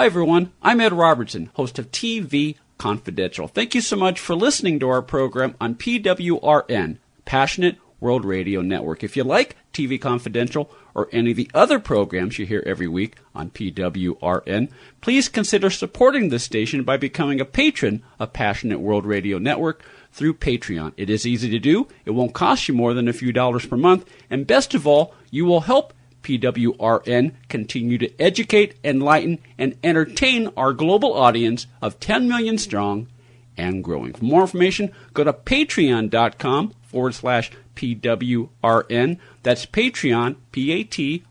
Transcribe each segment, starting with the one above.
Hi, everyone. I'm Ed Robertson, host of TV Confidential. Thank you so much for listening to our program on PWRN, Passionate World Radio Network. If you like TV Confidential or any of the other programs you hear every week on PWRN, please consider supporting this station by becoming a patron of Passionate World Radio Network through Patreon. It is easy to do. It won't cost you more than a few dollars per month. And best of all, you will help PWRN continue to educate, enlighten, and entertain our global audience of 10 million strong and growing. For more information, go to patreon.com/PWRN. That's Patreon, Patreon,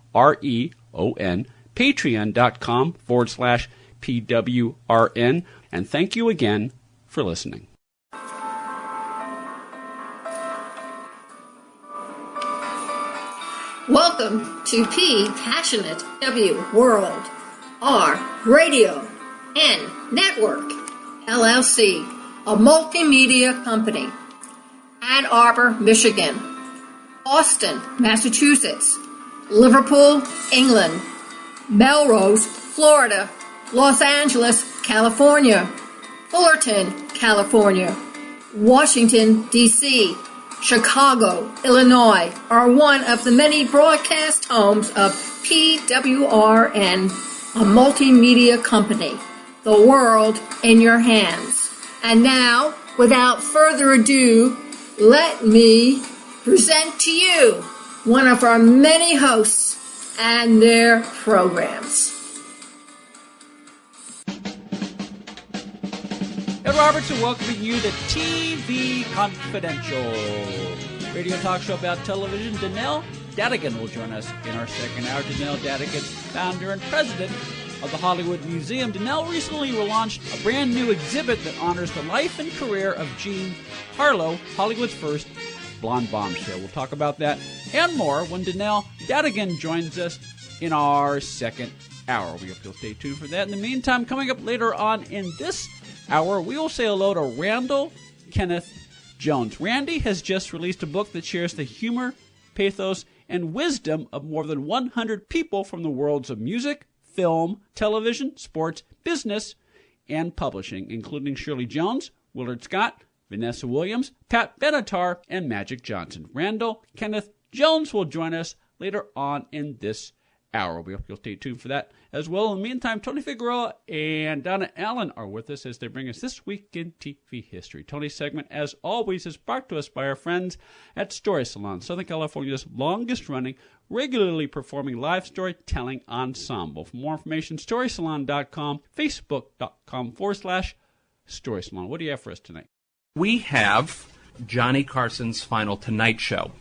patreon.com/PWRN. And thank you again for listening. Welcome to Passionate W World, R Radio N Network, LLC, a multimedia company. Ann Arbor, Michigan, Boston, Massachusetts, Liverpool, England, Melrose, Florida, Los Angeles, California, Fullerton, California, Washington, D.C., Chicago, Illinois are one of the many broadcast homes of PWRN, a multimedia company. The world in your hands. And now, without further ado, let me present to you one of our many hosts and their programs. Ed Robertson welcoming you to TV Confidential, radio talk show about television. Donelle Dadigan will join us in our second hour. Donelle Dadigan, founder and president of the Hollywood Museum. Donelle recently launched a brand new exhibit that honors the life and career of Jean Harlow, Hollywood's first blonde bombshell. We'll talk about that and more when Donelle Dadigan joins us in our second hour. We hope you'll stay tuned for that. In the meantime, coming up later on in this hour, we will say hello to Randall Kenneth Jones. Randy has just released a book that shares the humor, pathos, and wisdom of more than 100 people from the worlds of music, film, television, sports, business, and publishing, including Shirley Jones, Willard Scott, Vanessa Williams, Pat Benatar, and Magic Johnson. Randall Kenneth Jones will join us later on in this hour. We hope you'll stay tuned for that as well. In the meantime, Tony Figueroa and Donna Allen are with us as they bring us This Week in TV History. Tony's segment, as always, is brought to us by our friends at Story Salon, Southern California's longest-running, regularly performing live storytelling ensemble. For more information, StorySalon.com, Facebook.com/Story Salon. What do you have for us tonight? We have Johnny Carson's final Tonight Show.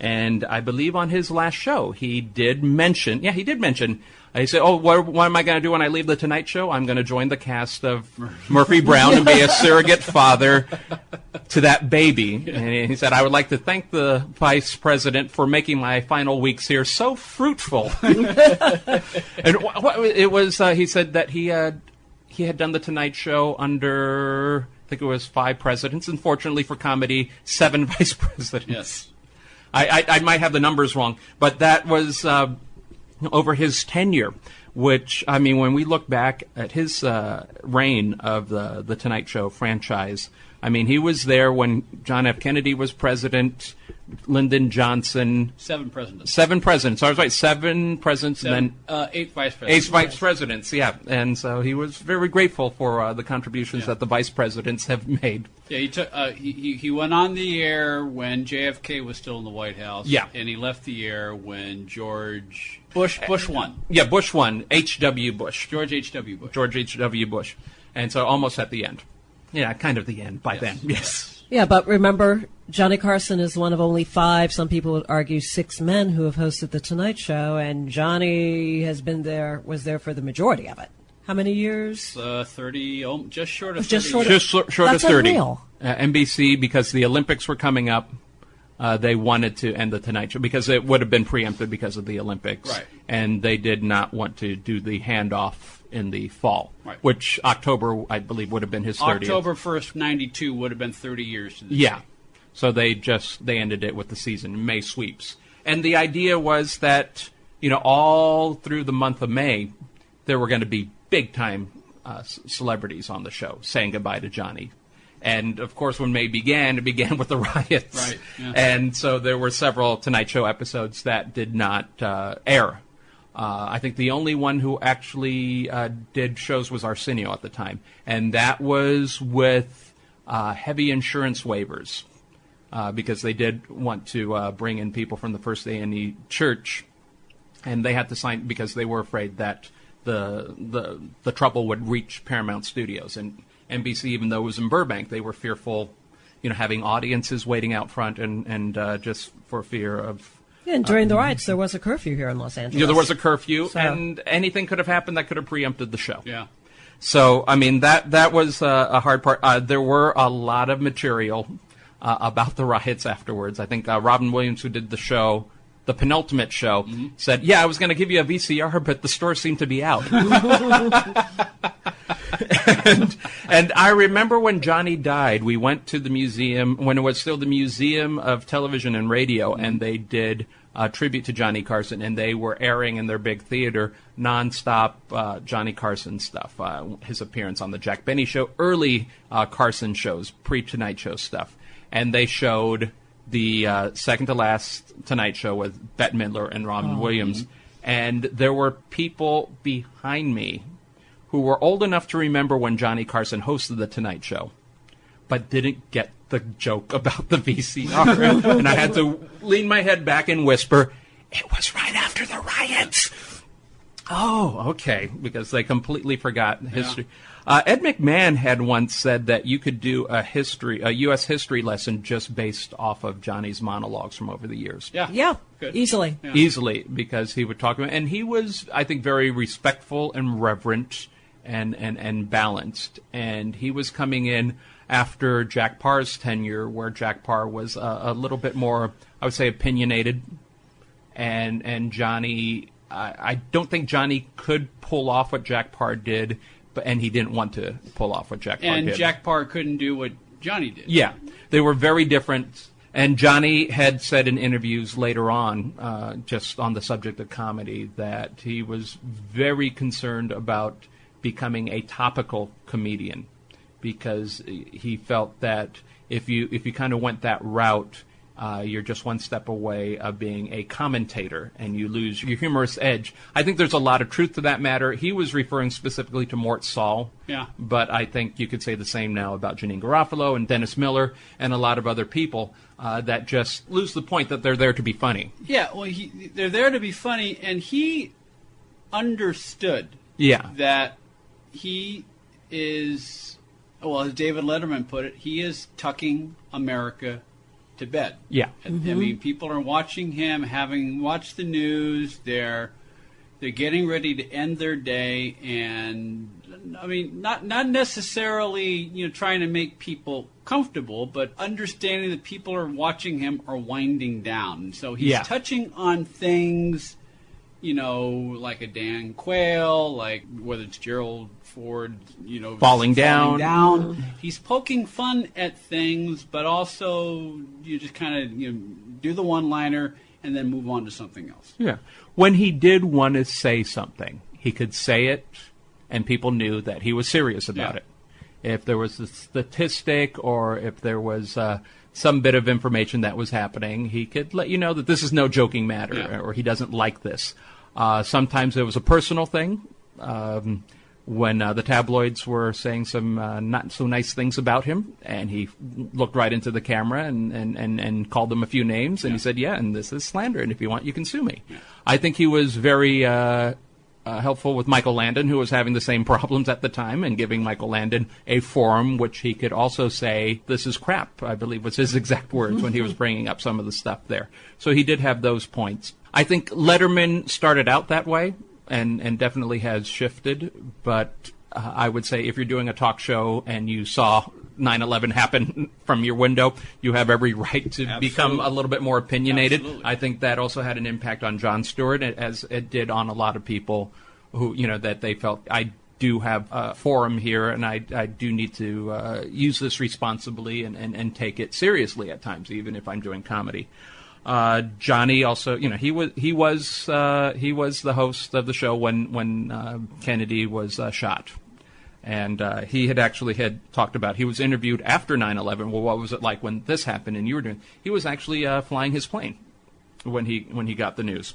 And I believe on his last show, he did mention, he said, what am I going to do when I leave the Tonight Show? I'm going to join the cast of Murphy Brown and be a surrogate father to that baby. And he said, I would like to thank the vice president for making my final weeks here so fruitful. And it was, he said that he had done the Tonight Show under, I think it was 5 presidents. Unfortunately for comedy, 7 vice presidents. Yes. I might have the numbers wrong, but that was over his tenure, which, I mean, when we look back at his reign of the Tonight Show franchise, I mean, he was there when John F. Kennedy was president, Lyndon Johnson. 7 presidents. 7 presidents. I was right, 7 presidents. And then 8 vice presidents. 8 vice presidents, yeah. And so he was very grateful for the contributions that the vice presidents have made. Yeah, he took. He went on the air when JFK was still in the White House. Yeah. And he left the air when George Bush won. Yeah, Bush won. H.W. Bush. George H.W. Bush. George H.W. Bush. And so almost at the end. Yeah, kind of the end by then. Yes. Yeah, but remember, Johnny Carson is one of only 5, some people would argue 6 men who have hosted The Tonight Show, and Johnny was there for the majority of it. How many years? 30, just short of 30. Just short of 30. Unreal. NBC, because the Olympics were coming up, they wanted to end The Tonight Show because it would have been preempted because of the Olympics. Right. And they did not want to do the handoff in the fall, right. Which October, I believe, would have been his 30th. October 1st, 92 would have been 30 years to the day. So they ended it with the season, May sweeps. And the idea was that, all through the month of May, there were going to be big-time celebrities on the show saying goodbye to Johnny. And, of course, when May began, it began with the riots. Right. Yeah. And so there were several Tonight Show episodes that did not air. I think the only one who actually did shows was Arsenio at the time. And that was with heavy insurance waivers because they did want to bring in people from the First A&E Church. And they had to sign because they were afraid that the trouble would reach Paramount Studios. And NBC, even though it was in Burbank, they were fearful, having audiences waiting out front and just for fear of... Yeah, and during the riots, there was a curfew here in Los Angeles. Yeah, there was a curfew, So- and anything could have happened that could have preempted the show. Yeah. So, I mean, that was a hard part. There were a lot of material about the riots afterwards. I think Robin Williams, who did the show, the penultimate show, said, I was going to give you a VCR, but the store seemed to be out. And I remember when Johnny died, we went to the museum, when it was still the Museum of Television and Radio, and they did a tribute to Johnny Carson, and they were airing in their big theater nonstop Johnny Carson stuff, his appearance on the Jack Benny Show, early Carson shows, pre-Tonight Show stuff. And they showed the second-to-last Tonight Show with Bette Midler and Robin Williams. And there were people behind me who were old enough to remember when Johnny Carson hosted The Tonight Show, but didn't get the joke about the VCR. And I had to lean my head back and whisper, it was right after the riots. Oh, okay, because they completely forgot history. Ed McMahon had once said that you could do a U.S. history lesson just based off of Johnny's monologues from over the years. Yeah, Good. easily. Yeah. Easily, because he would talk about, and he was, I think, very respectful and reverent and balanced. And he was coming in after Jack Parr's tenure, where Jack Parr was a little bit more, I would say, opinionated. And Johnny, I don't think Johnny could pull off what Jack Parr did, and he didn't want to pull off what Jack Parr did. And Jack Parr couldn't do what Johnny did. Yeah, they were very different. And Johnny had said in interviews later on, just on the subject of comedy, that he was very concerned about becoming a topical comedian, because he felt that if you kind of went that route, you're just one step away of being a commentator, and you lose your humorous edge. I think there's a lot of truth to that matter. He was referring specifically to Mort Saul, but I think you could say the same now about Janine Garofalo and Dennis Miller and a lot of other people that just lose the point that they're there to be funny. Yeah, well, they're there to be funny, and he understood that he is, well, as David Letterman put it, he is tucking America to bed. Yeah. I mean, people are watching him, having watched the news. They're getting ready to end their day, and I mean, not necessarily trying to make people comfortable, but understanding that people are watching him are winding down. So he's touching on things, like a Dan Quayle, like whether it's Gerald Ford, falling down. He's poking fun at things, but also you just kind of do the one-liner and then move on to something else. Yeah. When he did want to say something, he could say it, and people knew that he was serious about it. If there was a statistic or if there was some bit of information that was happening, he could let you know that this is no joking matter, or he doesn't like this. Sometimes it was a personal thing. When the tabloids were saying some not so nice things about him, and he looked right into the camera and called them a few names, and he said, and this is slander, and if you want, you can sue me. I think he was very helpful with Michael Landon, who was having the same problems at the time, and giving Michael Landon a forum which he could also say, this is crap, I believe was his exact words when he was bringing up some of the stuff there. So he did have those points. I think Letterman started out that way, and definitely has shifted, but I would say if you're doing a talk show and you saw 9/11 happen from your window, you have every right to become a little bit more opinionated. I think that also had an impact on Jon Stewart, as it did on a lot of people who, that they felt, I do have a forum here, and I do need to use this responsibly and take it seriously at times, even if I'm doing comedy. Johnny also, he was the host of the show when Kennedy was shot. And he had talked about, he was interviewed after 9/11. Well, what was it like when this happened? And you were doing. He was actually flying his plane when he got the news,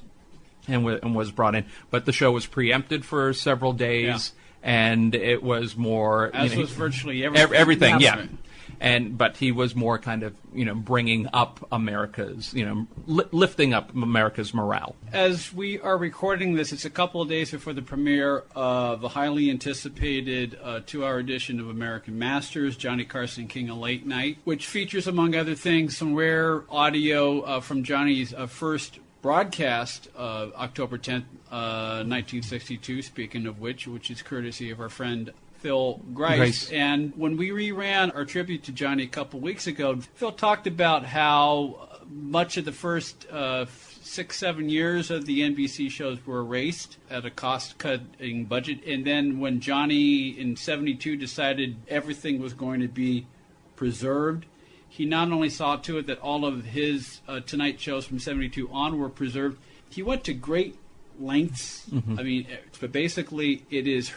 and was brought in. But the show was preempted for several days, and it was more was virtually everything. Everything, yeah. But he was more kind of, bringing up America's, lifting up America's morale. As we are recording this, it's a couple of days before the premiere of the highly anticipated 2-hour edition of American Masters, Johnny Carson, King of Late Night, which features, among other things, some rare audio from Johnny's first broadcast, October 10th, 1962, speaking of which is courtesy of our friend Phil Grice. And when we reran our tribute to Johnny a couple weeks ago, Phil talked about how much of the first 6-7 years of the NBC shows were erased at a cost-cutting budget. And then when Johnny in 72 decided everything was going to be preserved, he not only saw to it that all of his Tonight shows from 72 on were preserved, he went to great lengths. I mean, but basically it is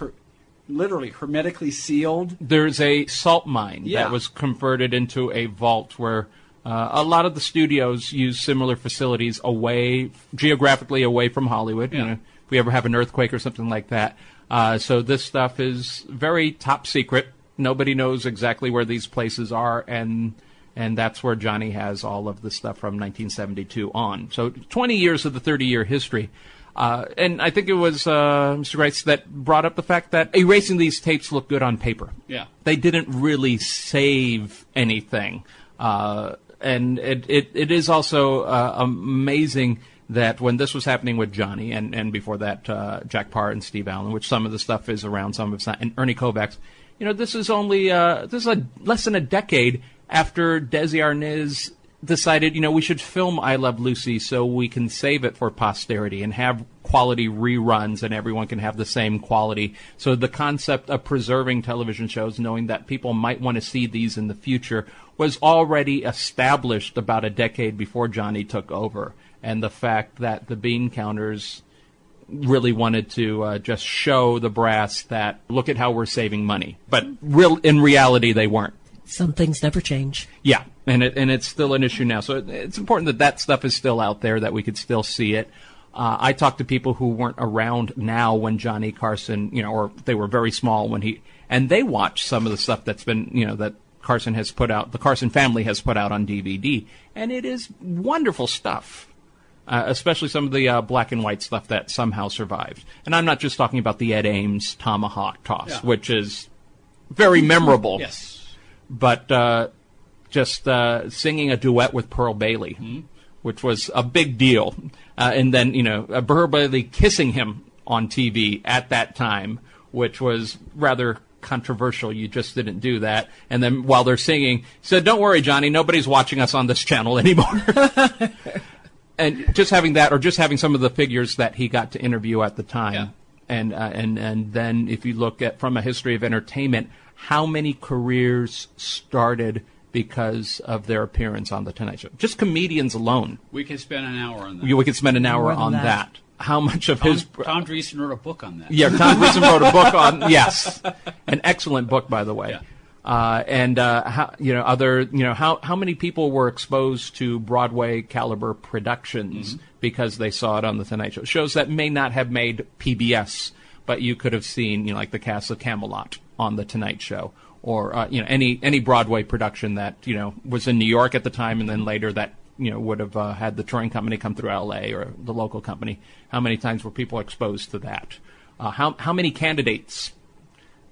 literally hermetically sealed. There's a salt mine that was converted into a vault where a lot of the studios use similar facilities geographically away from Hollywood. If we ever have an earthquake or something like that. So this stuff is very top secret. Nobody knows exactly where these places are, and that's where Johnny has all of the stuff from 1972 on. So 20 years of the 30-year history. And I think it was Mr. Grice that brought up the fact that erasing these tapes looked good on paper. Yeah. They didn't really save anything. And it is also amazing that when this was happening with Johnny, and before that Jack Parr and Steve Allen, which some of the stuff is around, some of it's not, and Ernie Kovacs, this is only less than a decade after Desi Arnaz decided, we should film I Love Lucy so we can save it for posterity and have quality reruns and everyone can have the same quality. So the concept of preserving television shows, knowing that people might want to see these in the future, was already established about a decade before Johnny took over. And the fact that the bean counters really wanted to just show the brass that, look at how we're saving money. But in reality, they weren't. Some things never change. Yeah, and it's still an issue now. So it's important that stuff is still out there, that we could still see it. I talked to people who weren't around now when Johnny Carson, or they were very small and they watched some of the stuff that's been, that Carson has put out, the Carson family has put out on DVD, and it is wonderful stuff. Especially some of the black and white stuff that somehow survived. And I'm not just talking about the Ed Ames tomahawk toss, which is very memorable. Yes. But just singing a duet with Pearl Bailey, which was a big deal. And then, Pearl Bailey kissing him on TV at that time, which was rather controversial. You just didn't do that. And then while they're singing, said, "Don't worry, Johnny, nobody's watching us on this channel anymore." And just having that, or just having some of the figures that he got to interview at the time. And then if you look at, from a history of entertainment, how many careers started because of their appearance on The Tonight Show? Just comedians alone. We could spend an hour on that. We could spend an hour on that. How much of Tom Dreesen wrote a book on that. Yeah, Tom Dreesen wrote a book on, yes. An excellent book, by the way. Yeah. How many people were exposed to Broadway caliber productions because they saw it on The Tonight Show? Shows that may not have made PBS, but you could have seen, like the cast of Camelot on The Tonight Show, or any Broadway production that was in New York at the time, and then later that would have had the touring company come through L.A. or the local company. How many times were people exposed to that? How many candidates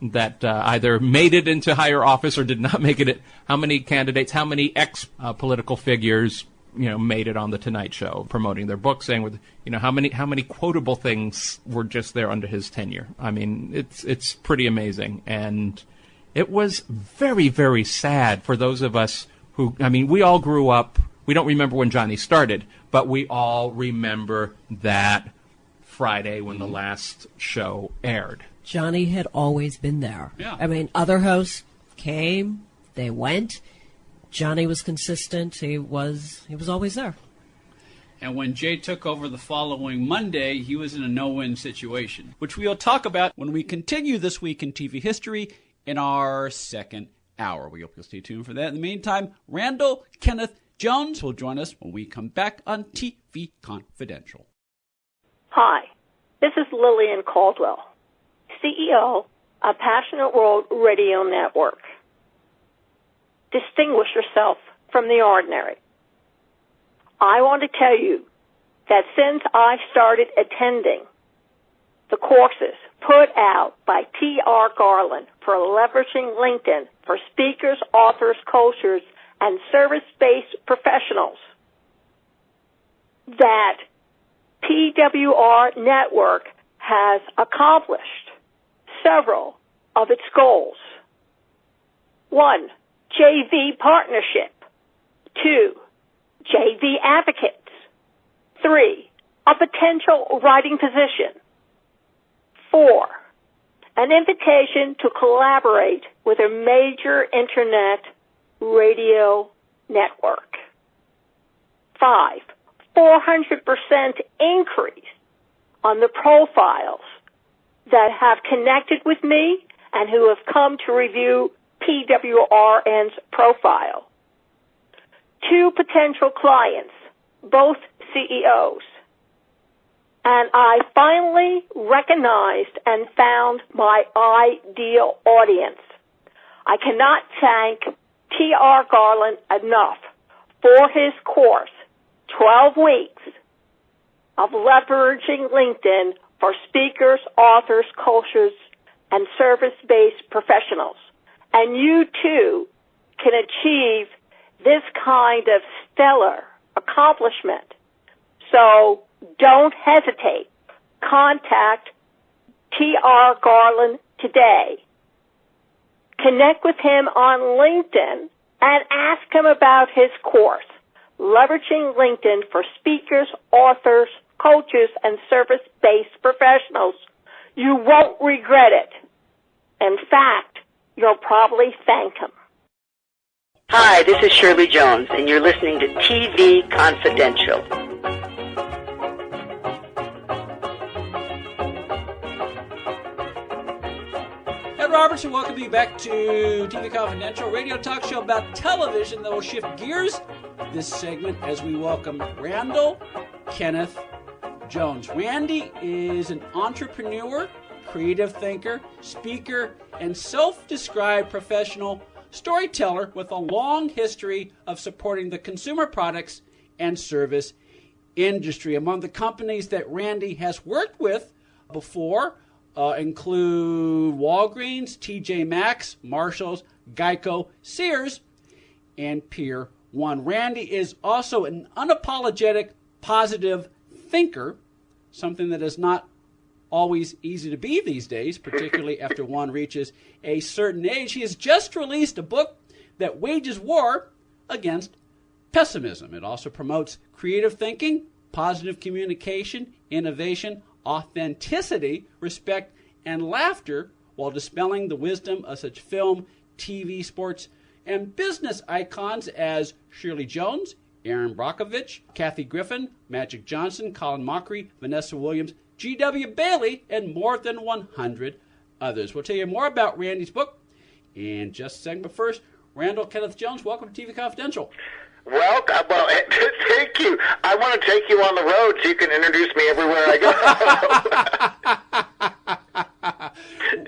that either made it into higher office or did not make it? How many candidates? How many ex-political figures made it on The Tonight Show, promoting their book, saying with how many quotable things were just there under his tenure? I mean, it's pretty amazing, and it was very, very sad for those of us who, we all grew up. We don't remember when Johnny started, but we all remember that Friday when the last show aired. Johnny had always been there. Yeah. Other hosts came, they went. Johnny was consistent. He was always there. And when Jay took over the following Monday, he was in a no-win situation, which we'll talk about when we continue This Week in TV History in our second hour. We hope you'll stay tuned for that. In the meantime, Randall, Kenneth, Jones will join us when we come back on TV Confidential. Hi, this is Lillian Caldwell, CEO of Passionate World Radio Network. Distinguish yourself from the ordinary. I want to tell you that since I started attending the courses put out by T.R. Garland for leveraging LinkedIn for speakers, authors, coaches, and service-based professionals, that PWR Network has accomplished several of its goals. 1, JV partnership. 2, JV advocates. 3, a potential writing position. 4, an invitation to collaborate with a major internet radio network. 5, 400% increase on the profiles that have connected with me and who have come to review PWRN's profile. 2 potential clients, both CEOs. And I finally recognized and found my ideal audience. I cannot thank T.R. Garland enough for his course, 12 weeks of leveraging LinkedIn for speakers, authors, coaches, and service-based professionals. And you too can achieve this kind of stellar accomplishment. So don't hesitate. Contact T.R. Garland today. Connect with him on LinkedIn and ask him about his course, Leveraging LinkedIn for Speakers, Authors, Coaches, and Service-Based Professionals. You won't regret it. In fact, you'll probably thank him. Hi, this is Shirley Jones, and you're listening to TV Confidential. Ed Robertson, welcome you back to TV Confidential, radio talk show about television that will shift gears this segment as we welcome Randall, Kenneth, Jones. Randy is an entrepreneur, creative thinker, speaker, and self-described professional storyteller with a long history of supporting the consumer products and service industry. Among the companies that Randy has worked with before include Walgreens, TJ Maxx, Marshalls, Geico, Sears, and Pier 1. Randy is also an unapologetic positive thinker, something that is not always easy to be these days, particularly after one reaches a certain age. He has just released a book that wages war against pessimism. It also promotes creative thinking, positive communication, innovation, authenticity, respect, and laughter, while dispelling the wisdom of such film, TV, sports, and business icons as Shirley Jones, Aaron Brockovich, Kathy Griffin, Magic Johnson, Colin Mockery, Vanessa Williams, G.W. Bailey, and more than 100 others. We'll tell you more about Randy's book in just a second. But first, Randall, Kenneth Jones, welcome to TV Confidential. Well, thank you. I want to take you on the road so you can introduce me everywhere I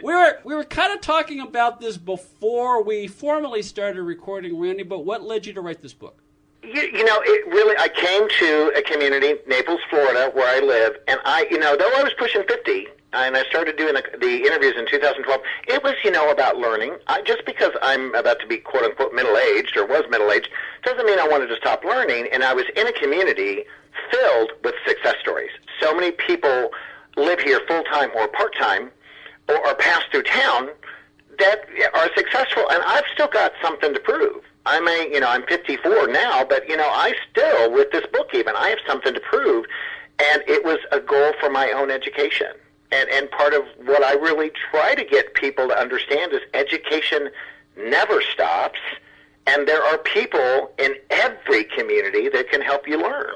go. We were kind of talking about this before we formally started recording, Randy, but what led you to write this book? You know, it really, I came to a community, Naples, Florida, where I live, and though I was pushing 50, and I started doing the interviews in 2012, it was, about learning. Just because I'm about to be, quote-unquote, middle-aged, or was middle-aged, doesn't mean I wanted to stop learning, and I was in a community filled with success stories. So many people live here full-time or part-time, or pass through town, that are successful, and I've still got something to prove. I'm 54 now, but, I still, with this book even, I have something to prove, and it was a goal for my own education. And part of what I really try to get people to understand is education never stops, and there are people in every community that can help you learn.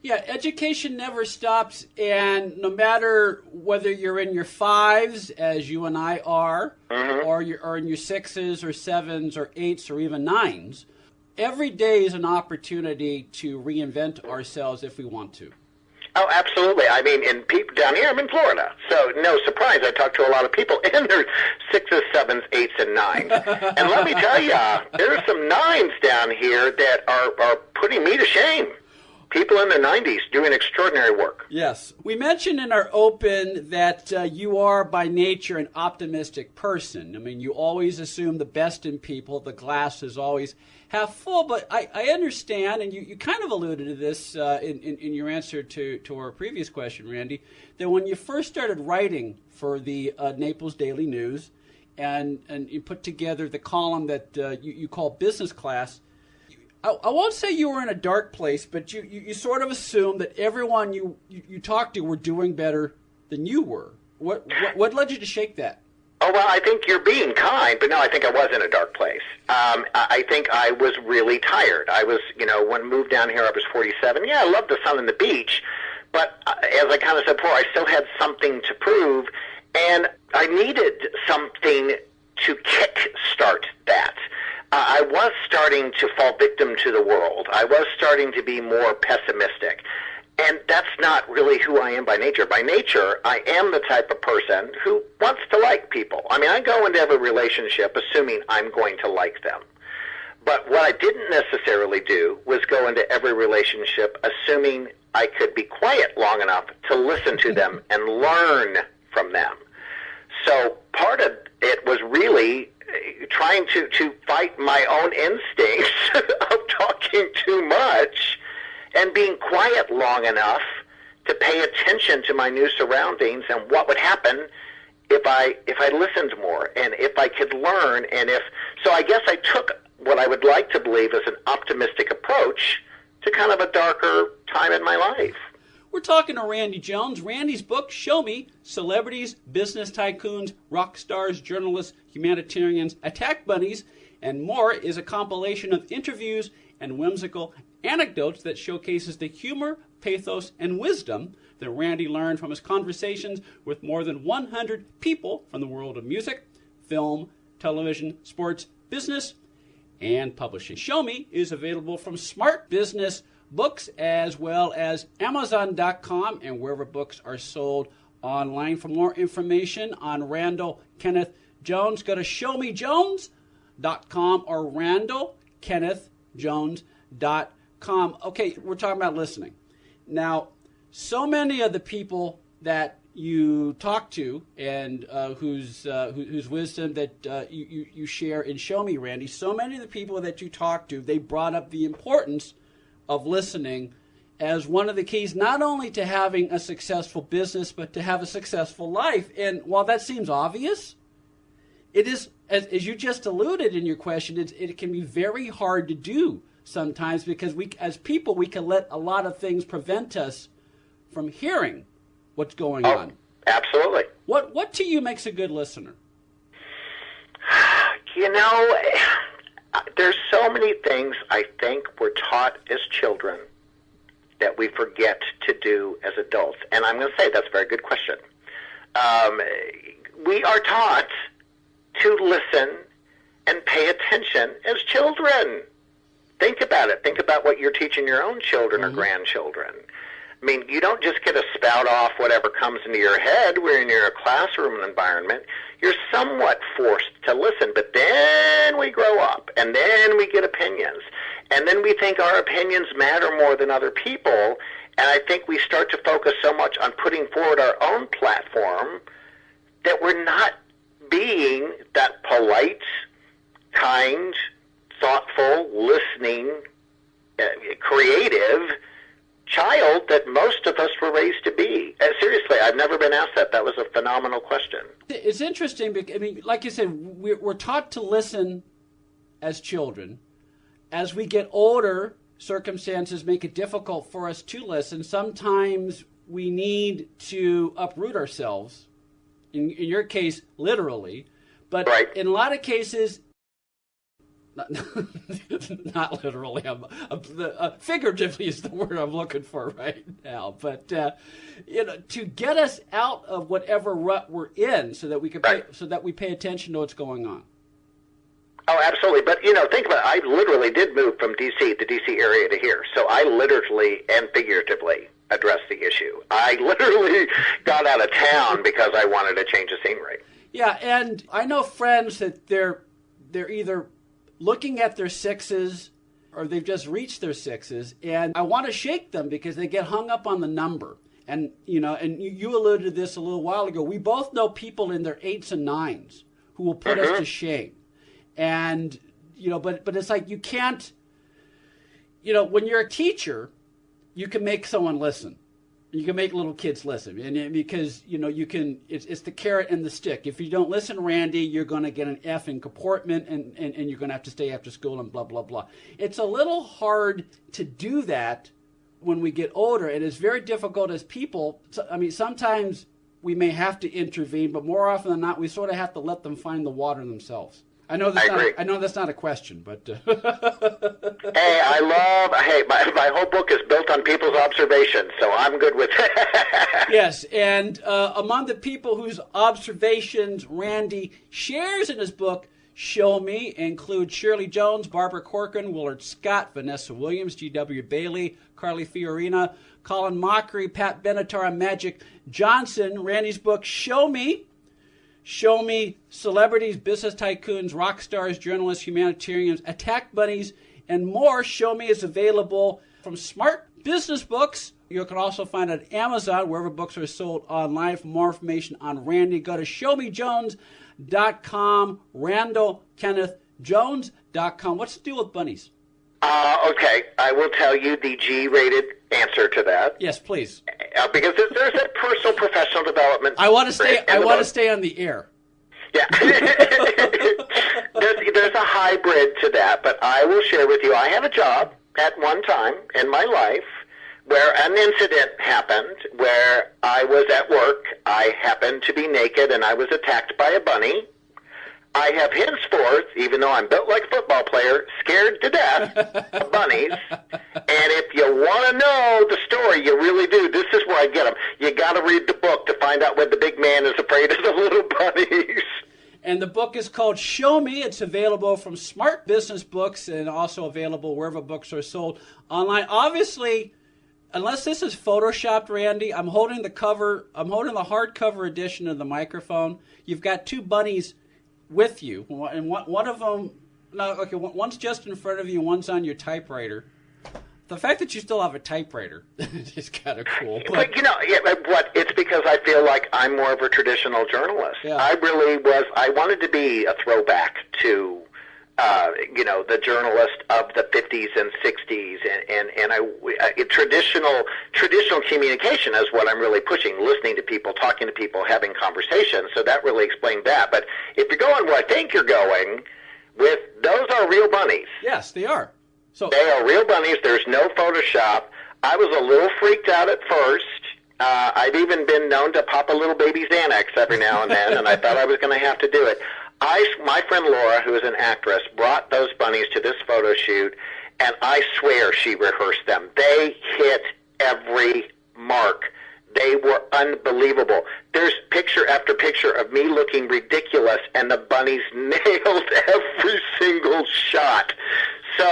Yeah, education never stops, and no matter whether you're in your 5s, as you and I are, or you're in your 6s or 7s or 8s or even 9s, every day is an opportunity to reinvent ourselves if we want to. Oh, absolutely. I mean, and people down here, I'm in Florida, so no surprise. I talk to a lot of people in their 6s, 7s, 8s, and 9s. And let me tell you, there's some 9s down here that are putting me to shame. People in their 90s doing extraordinary work. Yes. We mentioned in our open that you are by nature an optimistic person. I mean, you always assume the best in people. The glass is always half full. But I understand, and you kind of alluded to this in your answer to our previous question, Randy, that when you first started writing for the Naples Daily News and you put together the column that you call Business Class, I won't say you were in a dark place, but you sort of assumed that everyone you talked to were doing better than you were. What led you to shake that? Oh, well, I think you're being kind, but no, I think I was in a dark place. I think I was really tired. I was, when I moved down here, I was 47. Yeah, I loved the sun and the beach, but as I kind of said before, I still had something to prove, and I needed something to kick-start that. I was starting to fall victim to the world. I was starting to be more pessimistic. And that's not really who I am by nature. By nature, I am the type of person who wants to like people. I mean, I go into every relationship assuming I'm going to like them. But what I didn't necessarily do was go into every relationship assuming I could be quiet long enough to listen to them and learn from them. So part of it was really trying to fight my own instincts of talking too much and being quiet long enough to pay attention to my new surroundings and what would happen if I listened more and if I could learn. So I guess I took what I would like to believe is an optimistic approach to kind of a darker time in my life. We're talking to Randy Jones. Randy's book, Show Me, Celebrities, Business Tycoons, Rock Stars, Journalists, Humanitarians, Attack Bunnies, and More, is a compilation of interviews and whimsical anecdotes that showcases the humor, pathos, and wisdom that Randy learned from his conversations with more than 100 people from the world of music, film, television, sports, business, and publishing. Show Me is available from Smart Business Books as well as Amazon.com and wherever books are sold online. For more information on Randall Kenneth Jones, go to showmejones.com or randallkennethjones.com. Okay, we're talking about listening. Now, so many of the people that you talk to and whose wisdom that you share in Show Me, Randy, so many of the people that you talk to, they brought up the importance of listening as one of the keys not only to having a successful business, but to have a successful life. And while that seems obvious, it is, as you just alluded in your question, it can be very hard to do sometimes because we, as people, we can let a lot of things prevent us from hearing what's going on. Absolutely. What to you makes a good listener? There's so many things I think we're taught as children that we forget to do as adults. And I'm going to say that's a very good question. We are taught to listen and pay attention as children. Think about it. Think about what you're teaching your own children or grandchildren. I mean, you don't just get to spout off whatever comes into your head when you're in a classroom environment. You're somewhat forced to listen, but then we grow up, and then we get opinions. And then we think our opinions matter more than other people, and I think we start to focus so much on putting forward our own platform that we're not being that polite, kind, thoughtful, listening, creative child that most of us were raised to be. Seriously, I've never been asked that. That was a phenomenal question. It's interesting because, I mean, like you said, we're taught to listen as children. As we get older, circumstances make it difficult for us to listen. Sometimes we need to uproot ourselves, in your case, literally. But in a lot of cases, not literally, figuratively is the word I'm looking for right now. But to get us out of whatever rut we're in, so that we can pay attention to what's going on. Oh, absolutely. But, think about it. I literally did move from D.C., the D.C. area, to here. So I literally and figuratively addressed the issue. I literally got out of town because I wanted to change the scenery. Yeah, and I know friends that they're either looking at their sixes or they've just reached their sixes, and I want to shake them because they get hung up on the number. And, and you alluded to this a little while ago. We both know people in their 8s and 9s who will put us to shame. And, but it's like you can't, when you're a teacher, you can make someone listen. You can make little kids listen. And because, you can, it's the carrot and the stick. If you don't listen, Randy, you're going to get an F in comportment and you're going to have to stay after school and blah, blah, blah. It's a little hard to do that when we get older. And it's very difficult as people. I mean, sometimes we may have to intervene, but more often than not, we sort of have to let them find the water themselves. I know that's not a question, but hey, my whole book is built on people's observations, so I'm good with it. Yes, and among the people whose observations Randy shares in his book, Show Me, include Shirley Jones, Barbara Corcoran, Willard Scott, Vanessa Williams, G.W. Bailey, Carly Fiorina, Colin Mockery, Pat Benatar, and Magic Johnson. Randy's book, Show Me celebrities, business tycoons, rock stars, journalists, humanitarians, attack bunnies, and more. Show Me is available from Smart Business Books. You can also find it at Amazon, wherever books are sold online. For more information on Randy, go to showmejones.com, RandallKennethJones.com. What's the deal with bunnies? Okay, I will tell you the G-rated answer to that. Yes, please. Because there's a personal professional development. I want to stay on the air. Yeah. there's a hybrid to that, but I will share with you. I had a job at one time in my life where an incident happened where I was at work. I happened to be naked, and I was attacked by a bunny. I have henceforth, even though I'm built like a football player, scared to death of bunnies. And if you want to know the story, you really do. This is where I get them. You got to read the book to find out when the big man is afraid of the little bunnies. And the book is called Show Me. It's available from Smart Business Books and also available wherever books are sold online. Obviously, unless this is photoshopped, Randy, I'm holding the hardcover edition of the microphone. You've got two bunnies with you, and one of them, one's just in front of you, one's on your typewriter. The fact that you still have a typewriter is kind of cool. But it's because I feel like I'm more of a traditional journalist. Yeah. I wanted to be a throwback to, the journalist of the 50s and 60s, and traditional communication is what I'm really pushing, listening to people, talking to people, having conversations, so that really explained that. But if you're going where I think you're going, those are real bunnies. Yes, they are. So they are real bunnies. There's no Photoshop. I was a little freaked out at first. I've even been known to pop a little baby Xanax every now and then, and I thought I was going to have to do it. My friend Laura, who is an actress, brought those bunnies to this photo shoot, and I swear she rehearsed them. They hit every mark. They were unbelievable. There's picture after picture of me looking ridiculous, and the bunnies nailed every single shot. So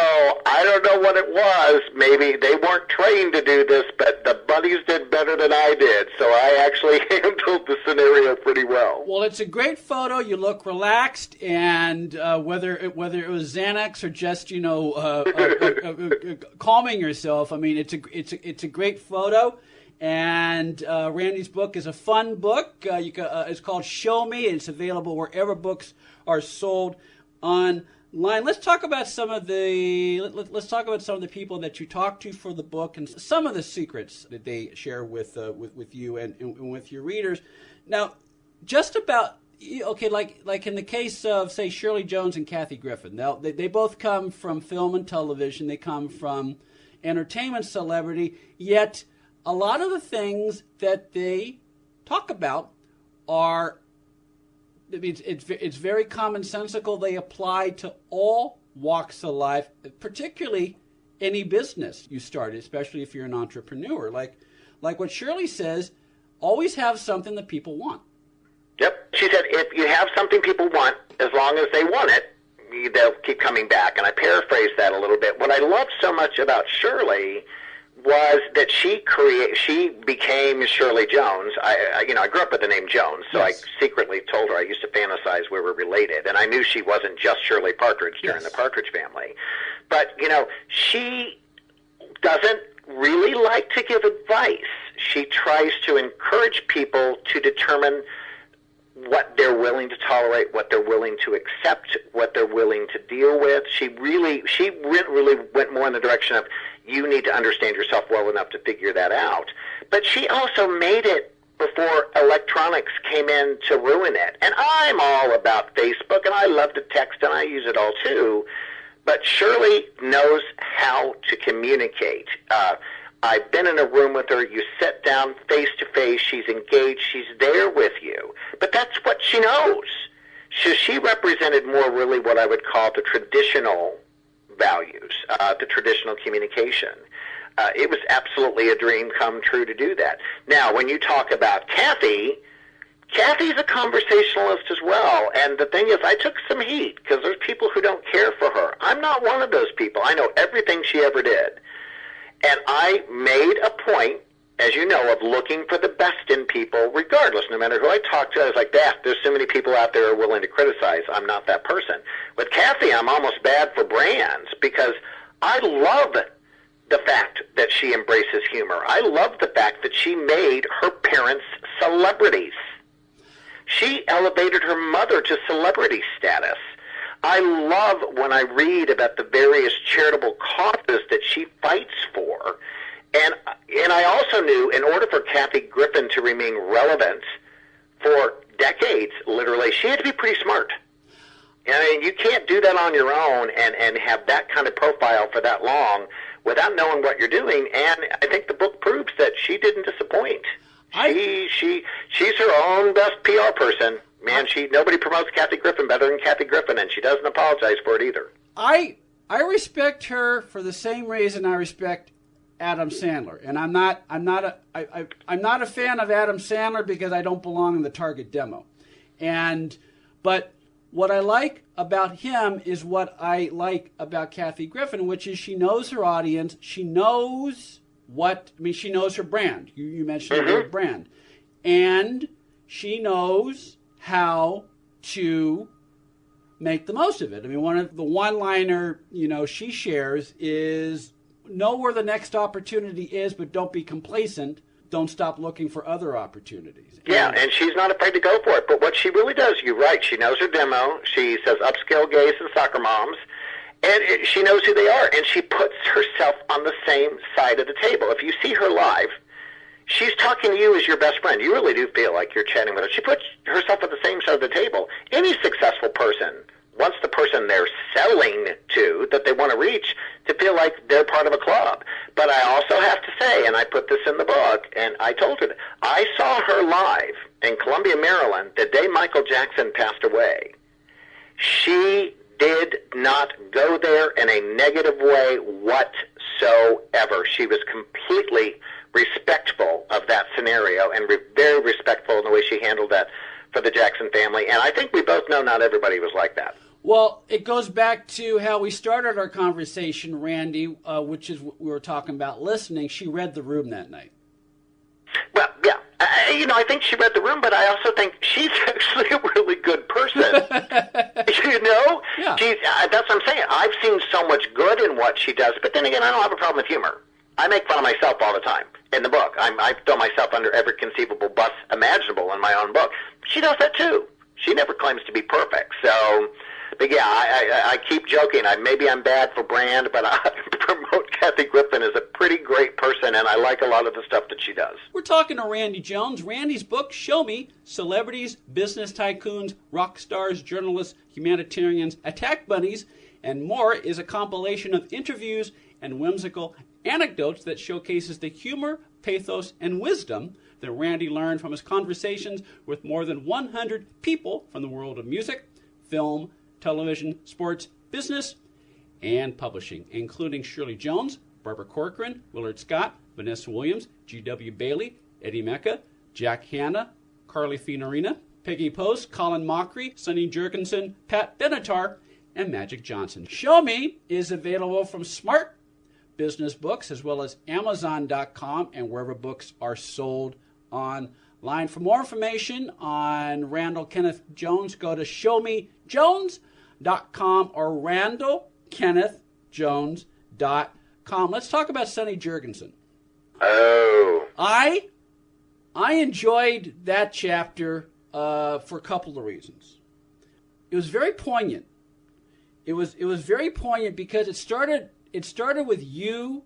I don't know what it was. Maybe they weren't trained to do this, but the bunnies did better than I did. So I actually handled the scenario pretty well. Well, it's a great photo. You look relaxed, and whether it was Xanax or just calming yourself, I mean, it's a great photo. And Randy's book is a fun book. It's called Show Me. It's available wherever books are sold online. Let's talk about some of the people that you talk to for the book and some of the secrets that they share with you and with your readers. Now, just about like in the case of, say, Shirley Jones and Kathy Griffin. Now, they both come from film and television. They come from entertainment celebrity. Yet, a lot of the things that they talk about are. It's very commonsensical. They apply to all walks of life, particularly any business you start, especially if you're an entrepreneur. Like what Shirley says, always have something that people want. Yep. She said, if you have something people want, as long as they want it, they'll keep coming back. And I paraphrased that a little bit. What I loved so much about Shirley was that she became Shirley Jones. I grew up with the name Jones, so yes. I secretly told her I used to fantasize we were related, and I knew she wasn't just Shirley Partridge during the Partridge Family. But, she doesn't really like to give advice. She tries to encourage people to determine what they're willing to tolerate, what they're willing to accept, what they're willing to deal with. She really went more in the direction of, you need to understand yourself well enough to figure that out. But she also made it before electronics came in to ruin it. And I'm all about Facebook, and I love to text, and I use it all too. But Shirley knows how to communicate. I've been in a room with her. You sit down face to face. She's engaged. She's there with you. But that's what she knows. So she represented more really what I would call the traditional values, the traditional communication. It was absolutely a dream come true to do that. Now, when you talk about Kathy's a conversationalist as well. And the thing is, I took some heat because there's people who don't care for her. I'm not one of those people. I know everything she ever did. And I made a point, as you know, of looking for the best in people regardless. No matter who I talked to, I was like, there's so many people out there who are willing to criticize. I'm not that person. With Kathy, I'm almost bad for brands because I love the fact that she embraces humor. I love the fact that she made her parents celebrities. She elevated her mother to celebrity status. I love when I read about the various charitable causes that she fights for. And I also knew in order for Kathy Griffin to remain relevant for decades, literally, she had to be pretty smart. I mean, you can't do that on your own and have that kind of profile for that long without knowing what you're doing. And I think the book proves that she didn't disappoint. She's her own best PR person. Man, nobody promotes Kathy Griffin better than Kathy Griffin, and she doesn't apologize for it either. I respect her for the same reason I respect Adam Sandler, and I'm not a fan of Adam Sandler because I don't belong in the target demo. But what I like about him is what I like about Kathy Griffin, which is she knows her audience. She knows she knows her brand. You mentioned the word brand, and she knows how to make the most of it. I mean, one of the one-liner, she shares is, know where the next opportunity is, but don't be complacent. Don't stop looking for other opportunities. Yeah, and she's not afraid to go for it. But what she really does, you're right, she knows her demo. She says upscale gays and soccer moms, and she knows who they are. And she puts herself on the same side of the table. If you see her live, she's talking to you as your best friend. You really do feel like you're chatting with her. She puts herself at the same side of the table. Any successful person wants the person they're selling to, that they want to reach, to feel like they're part of a club. But I also have to say, and I put this in the book, and I told her that I saw her live in Columbia, Maryland, the day Michael Jackson passed away. She did not go there in a negative way whatsoever. She was completely respectful of that scenario and very respectful in the way she handled that for the Jackson family. And I think we both know not everybody was like that. Well, it goes back to how we started our conversation, Randy, which is what we were talking about listening. She read the room that night. Well, yeah. I think she read the room, but I also think she's actually a really good person. Yeah. That's what I'm saying. I've seen so much good in what she does, but then again, I don't have a problem with humor. I make fun of myself all the time in the book. I throw myself under every conceivable bus imaginable in my own book. She does that too. She never claims to be perfect. So, but yeah, I keep joking. Maybe I'm bad for brand, but I promote Kathy Griffin as a pretty great person, and I like a lot of the stuff that she does. We're talking to Randy Jones. Randy's book, Show Me, Celebrities, Business Tycoons, Rock Stars, Journalists, Humanitarians, Attack Bunnies, and More, is a compilation of interviews and whimsical anecdotes that showcases the humor, pathos, and wisdom that Randy learned from his conversations with more than 100 people from the world of music, film, television, sports, business, and publishing, including Shirley Jones, Barbara Corcoran, Willard Scott, Vanessa Williams, G.W. Bailey, Eddie Mecca, Jack Hanna, Carly Finorina, Peggy Post, Colin Mockery, Sonny Jurgensen, Pat Benatar, and Magic Johnson. Show Me is available from Smart Business Books as well as Amazon.com and wherever books are sold online. For more information on Randall Kenneth Jones, go to showmejones.com or randallkennethjones.com. Let's talk about Sonny Jurgensen. Oh. I enjoyed that chapter for a couple of reasons. It was very poignant. It was very poignant because it started with you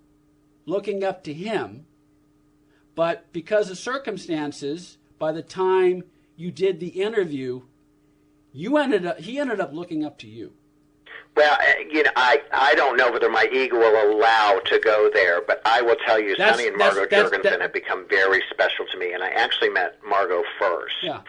looking up to him, but because of circumstances, by the time you did the interview, he ended up looking up to you. Well, I don't know whether my ego will allow to go there, but I will tell you, Sonny and Margot Jurgensen have become very special to me, and I actually met Margot first. Yeah.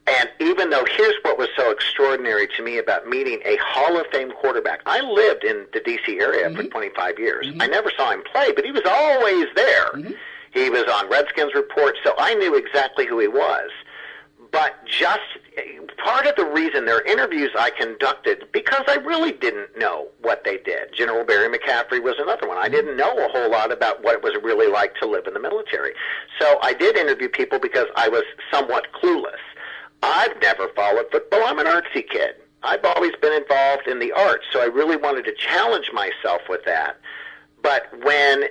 And even though, here's what was so extraordinary to me about meeting a Hall of Fame quarterback. I lived in the D.C. area for 25 years. I never saw him play, but he was always there. He was on Redskins Report, so I knew exactly who he was. But just part of the reason there are interviews I conducted, because I really didn't know what they did. General Barry McCaffrey was another one. I didn't know a whole lot about what it was really like to live in the military. So I did interview people because I was somewhat clueless. I've never followed football. I'm an artsy kid. I've always been involved in the arts, so I really wanted to challenge myself with that. But when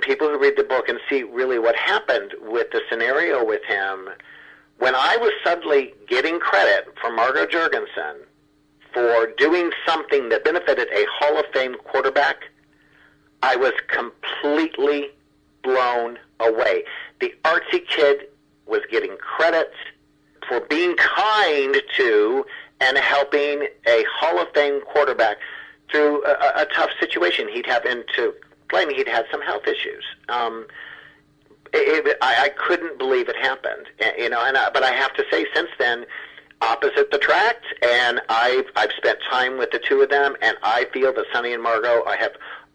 people who read the book and see really what happened with the scenario with him, when I was suddenly getting credit from Margot Jurgensen for doing something that benefited a Hall of Fame quarterback, I was completely blown away. The artsy kid was getting credit for being kind to and helping a Hall of Fame quarterback through a tough situation he'd have into playing. He'd had some health issues. I couldn't believe it happened, but I have to say, since then, opposite the tract, and I've spent time with the two of them, and I feel that Sonny and Margot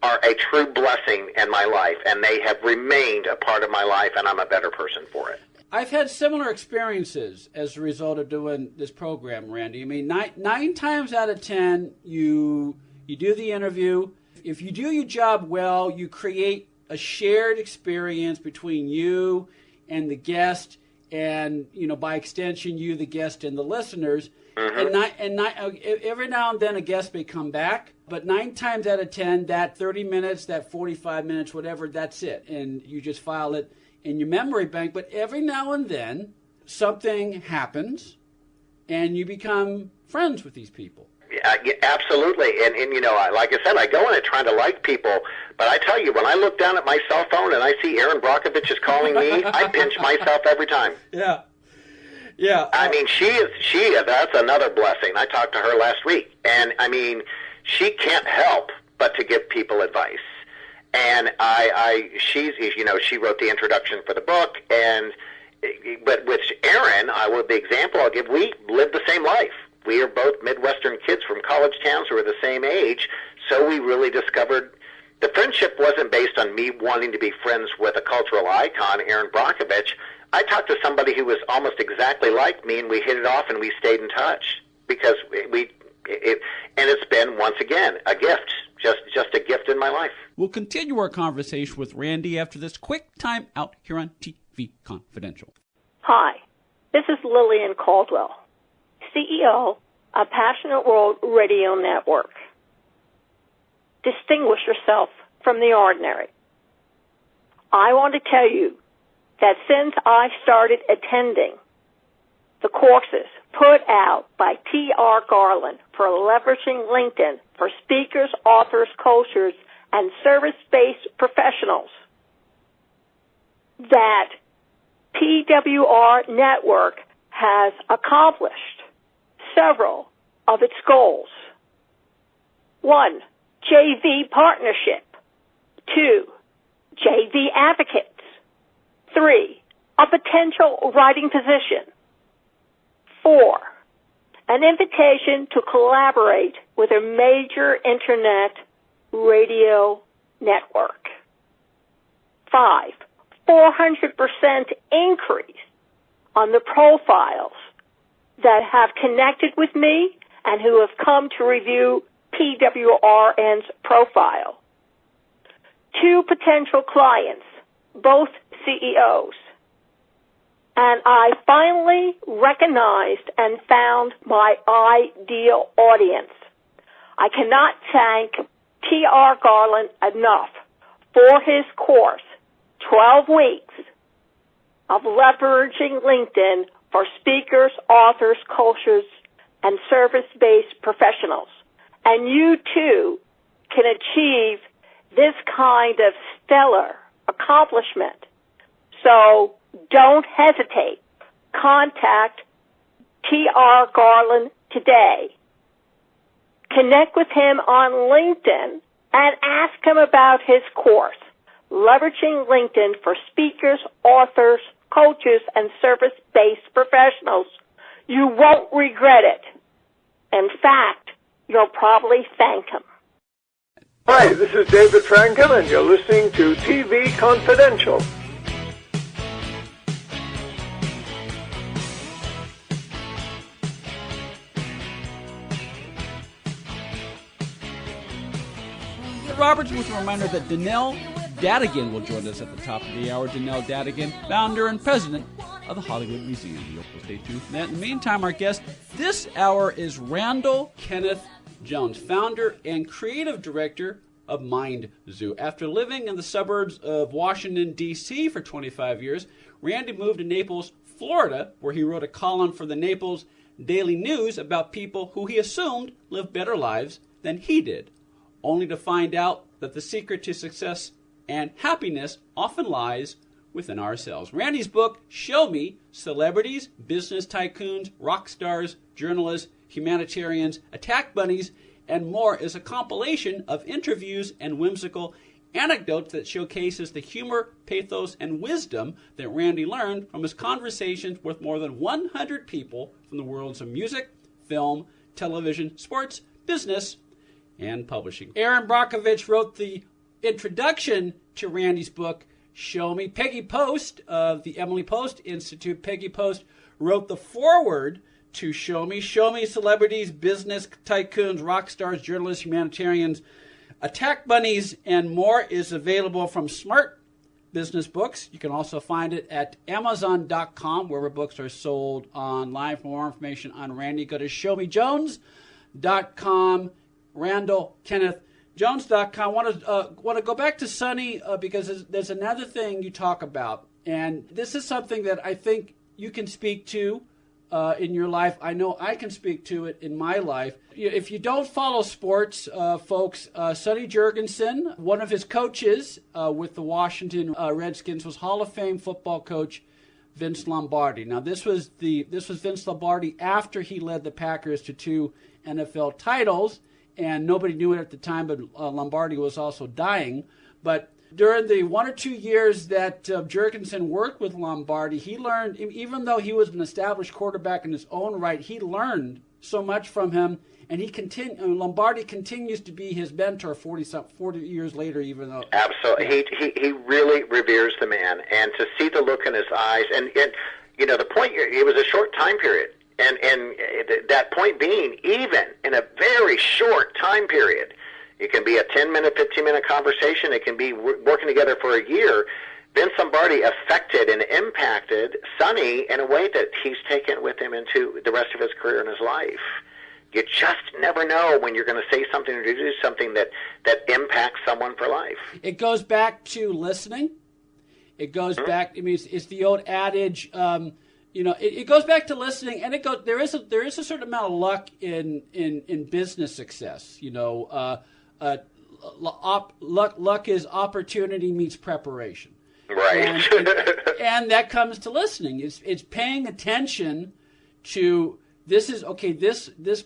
are a true blessing in my life, and they have remained a part of my life, and I'm a better person for it. I've had similar experiences as a result of doing this program, Randy. I mean, nine times out of 10, you do the interview. If you do your job well, you create a shared experience between you and the guest, and by extension, you, the guest, and the listeners. And every now and then, a guest may come back, but 9 times out of 10, that 30 minutes, that 45 minutes, whatever, that's it, and you just file it in your memory bank. But every now and then, something happens, and you become friends with these people. Yeah, absolutely. And like I said, I go in it trying to like people, but I tell you, when I look down at my cell phone and I see Erin Brockovich is calling me, I pinch myself every time. Yeah. I mean, that's another blessing. I talked to her last week, and I mean, she can't help but to give people advice. And she wrote the introduction for the book, but with Erin, the example I'll give, we live the same life. We are both Midwestern kids from college towns who are the same age, so we really discovered the friendship wasn't based on me wanting to be friends with a cultural icon, Erin Brockovich. I talked to somebody who was almost exactly like me, and we hit it off, and we stayed in touch because and it's been, once again, a gift, just a gift in my life. We'll continue our conversation with Randy after this quick time out here on TV Confidential. Hi, this is Lillian Caldwell, CEO of Passionate World Radio Network. Distinguish yourself from the ordinary. I want to tell you that since I started attending the courses put out by T.R. Garland for leveraging LinkedIn for speakers, authors, coaches, and service-based professionals, that PWR Network has accomplished several of its goals. 1, JV partnership. 2, JV advocates. 3, a potential writing position. 4, an invitation to collaborate with a major internet radio network. 5, 400% increase on the profiles that have connected with me and who have come to review PWRN's profile. 2 potential clients, both CEOs. And I finally recognized and found my ideal audience. I cannot thank T.R. Garland enough for his course, 12 weeks of leveraging LinkedIn for speakers, authors, coaches, and service-based professionals. And you too can achieve this kind of stellar accomplishment. So don't hesitate. Contact T.R. Garland today. Connect with him on LinkedIn and ask him about his course, Leveraging LinkedIn for Speakers, Authors, Coaches, and Service-Based Professionals. You won't regret it. In fact, you'll probably thank him. Hi, this is David Frankel, and you're listening to TV Confidential. Roberts with a reminder that Donelle Dadigan will join us at the top of the hour. Donelle Dadigan, founder and president of the Hollywood Museum. You'll stay tuned for that. In the meantime, our guest this hour is Randall Kenneth Jones, founder and creative director of Mind Zoo. After living in the suburbs of Washington, D.C. for 25 years, Randy moved to Naples, Florida, where he wrote a column for the Naples Daily News about people who he assumed lived better lives than he did, only to find out that the secret to success and happiness often lies within ourselves. Randy's book, Show Me, Celebrities, Business Tycoons, Rock Stars, Journalists, Humanitarians, Attack Bunnies, and More, is a compilation of interviews and whimsical anecdotes that showcases the humor, pathos, and wisdom that Randy learned from his conversations with more than 100 people from the worlds of music, film, television, sports, business, and publishing. Aaron Brockovich wrote the introduction to Randy's book, Show Me. Peggy Post of the Emily Post Institute, Peggy Post, wrote the foreword to Show Me. Show Me, Celebrities, Business Tycoons, Rock Stars, Journalists, Humanitarians, Attack Bunnies, and More is available from Smart Business Books. You can also find it at Amazon.com, wherever books are sold online. For more information on Randy, go to ShowMeJones.com. Randall, Kenneth, Jones.com. Want to go back to Sonny because there's another thing you talk about, and this is something that I think you can speak to in your life. I know I can speak to it in my life. If you don't follow sports, folks, Sonny Jurgensen, one of his coaches with the Washington Redskins, was Hall of Fame football coach Vince Lombardi. Now, this was Vince Lombardi after he led the Packers to 2 NFL titles. And nobody knew it at the time, but Lombardi was also dying. But during the 1 or 2 years that Jurgensen worked with Lombardi, he learned, even though he was an established quarterback in his own right, he learned so much from him. And Lombardi continues to be his mentor 40 years later, even though... Absolutely. He really reveres the man. And to see the look in his eyes, and you know, the point, it was a short time period. And that point being, even in a very short time period, it can be a 10-minute, 15-minute conversation. It can be working together for a year. Vince Lombardi affected and impacted Sonny in a way that he's taken with him into the rest of his career and his life. You just never know when you're going to say something or do something that impacts someone for life. It goes back to listening. It goes back. I mean, it's the old adage. It goes back to listening, and there is a certain amount of luck in business success. Luck is opportunity meets preparation. Right. And that comes to listening. It's paying attention to this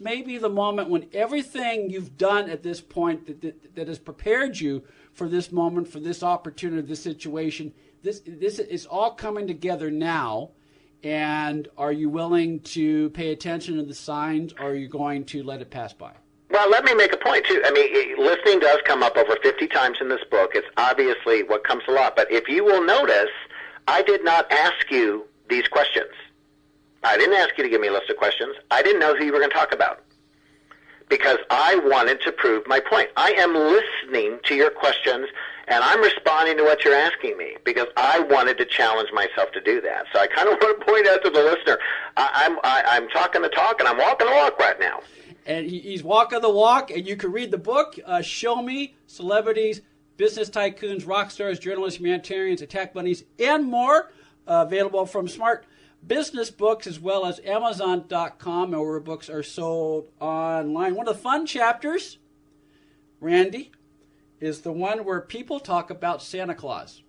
may be the moment when everything you've done at this point that has prepared you for this moment, for this opportunity, this situation, this is all coming together now. And are you willing to pay attention to the signs, or are you going to let it pass by? Well, let me make a point, too. I mean, listening does come up over 50 times in this book. It's obviously what comes a lot. But if you will notice, I did not ask you these questions. I didn't ask you to give me a list of questions. I didn't know who you were going to talk about because I wanted to prove my point. I am listening to your questions, and I'm responding to what you're asking me because I wanted to challenge myself to do that. So I kind of want to point out to the listener, I'm talking the talk, and I'm walking the walk right now. And he's walking the walk, and you can read the book, Show Me, Celebrities, Business Tycoons, Rock Stars, Journalists, Humanitarians, Attack Bunnies, and more, available from Smart Business Books as well as Amazon.com, and where books are sold online. One of the fun chapters, Randy, is the one where people talk about Santa Claus.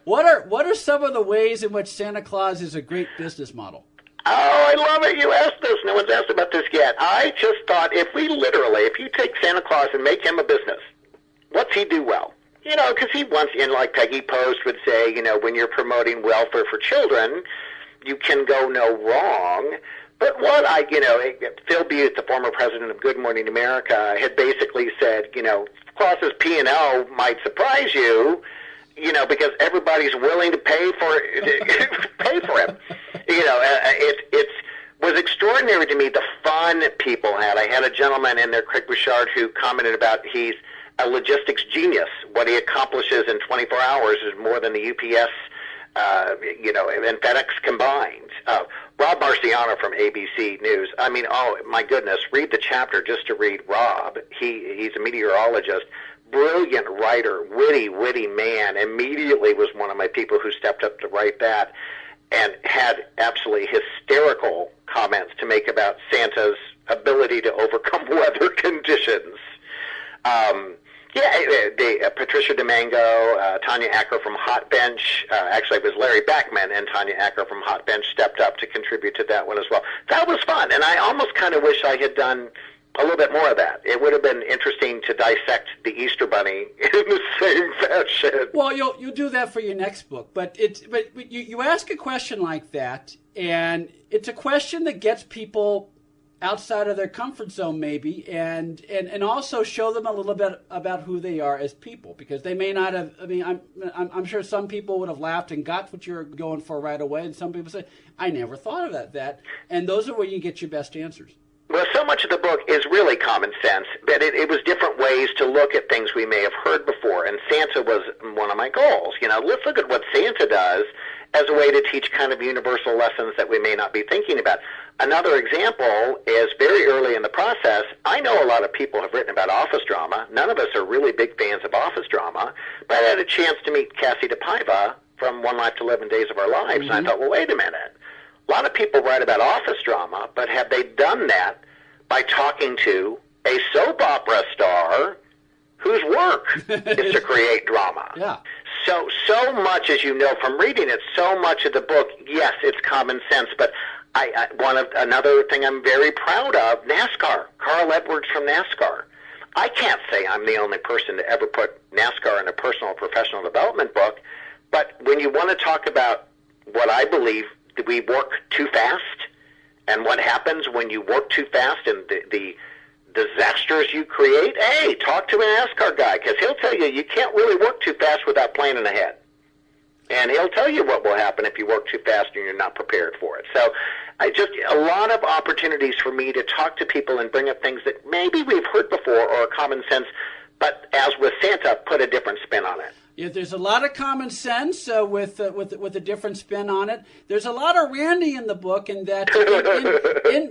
What are some of the ways in which Santa Claus is a great business model? Oh, I love it. You asked this. No one's asked about this yet. I just thought if you take Santa Claus and make him a business, what's he do well? You know, because he wants, like Peggy Post would say, when you're promoting welfare for children, you can go no wrong. But what Phil Bute, the former president of Good Morning America, had basically said, Claus's P&L might surprise you, because everybody's willing to pay for him. It was extraordinary to me the fun people had. I had a gentleman in there, Craig Bouchard, who commented about he's a logistics genius. What he accomplishes in 24 hours is more than the UPS, and FedEx combined. Rob Marciano from ABC News. I mean, oh my goodness, read the chapter just to read Rob. He's a meteorologist. Brilliant writer, witty man, immediately was one of my people who stepped up to write that and had absolutely hysterical comments to make about Santa's ability to overcome weather conditions. Patricia DeMango, Tanya Acker from Hot Bench. Actually, it was Larry Backman and Tanya Acker from Hot Bench stepped up to contribute to that one as well. That was fun, and I almost kind of wish I had done a little bit more of that. It would have been interesting to dissect the Easter Bunny in the same fashion. Well, you'll do that for your next book, but you ask a question like that, and it's a question that gets people outside of their comfort zone, maybe, and also show them a little bit about who they are as people, because they may not have. I mean, I'm sure some people would have laughed and got what you're going for right away, and some people say, "I never thought of that," and those are where you get your best answers. Well, so much of the book is really common sense, but it was different ways to look at things we may have heard before, and Santa was one of my goals. Let's look at what Santa does as a way to teach kind of universal lessons that we may not be thinking about. Another example is very early in the process, I know a lot of people have written about office drama. None of us are really big fans of office drama, but I had a chance to meet Cassie DePaiva from One Life to 11 Days of Our Lives, and I thought, well, wait a minute. A lot of people write about office drama, but have they done that by talking to a soap opera star whose work is to create drama? Yeah. So much, as you know from reading it, so much of the book, yes, it's common sense, but another thing I'm very proud of, NASCAR. Carl Edwards from NASCAR. I can't say I'm the only person to ever put NASCAR in a personal or professional development book, but when you want to talk about what I believe we work too fast and what happens when you work too fast and the disasters you create, hey, talk to a NASCAR guy, because he'll tell you can't really work too fast without planning ahead. And he'll tell you what will happen if you work too fast and you're not prepared for it. So a lot of opportunities for me to talk to people and bring up things that maybe we've heard before or are common sense, but as with Santa, put a different spin on it. Yeah, there's a lot of common sense with a different spin on it. There's a lot of Randy in the book, and that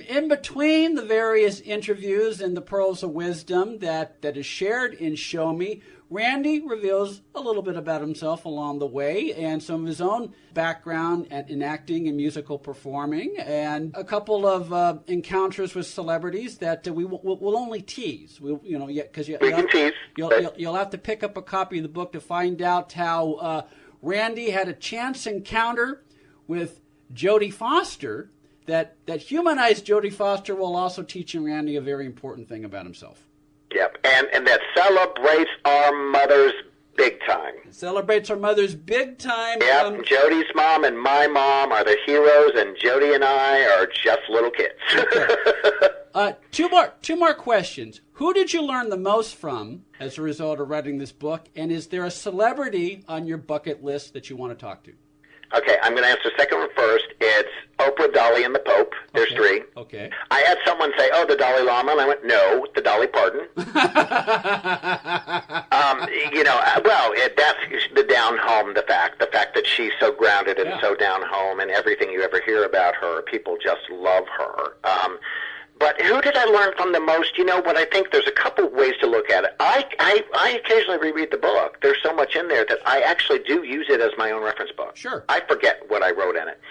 in between the various interviews and the pearls of wisdom that is shared in Show Me, Randy reveals a little bit about himself along the way and some of his own background in acting and musical performing, and a couple of encounters with celebrities that we'll only tease. Because you'll have to pick up a copy of the book to find out how Randy had a chance encounter with Jodie Foster that humanized Jodie Foster, while also teaching Randy a very important thing about himself. Yep, and that celebrates our mother's Big time. Celebrates her mother's big time. Yep, Jody's mom and my mom are the heroes, and Jody and I are just little kids. Okay. Two more questions. Who did you learn the most from as a result of writing this book? And is there a celebrity on your bucket list that you want to talk to? Okay, I'm going to answer the second one first. It's Oprah, Dolly, and the Pope. There's three. Okay. I had someone say, oh, the Dalai Lama, and I went, no, the Dolly Parton. That's the down home, the fact that she's so grounded and so down home, and everything you ever hear about her, people just love her. But who did I learn from the most? You know what, I think there's a couple ways to look at it. I occasionally reread the book. There's so much in there that I actually do use it as my own reference book. Sure. I forget what I wrote in it.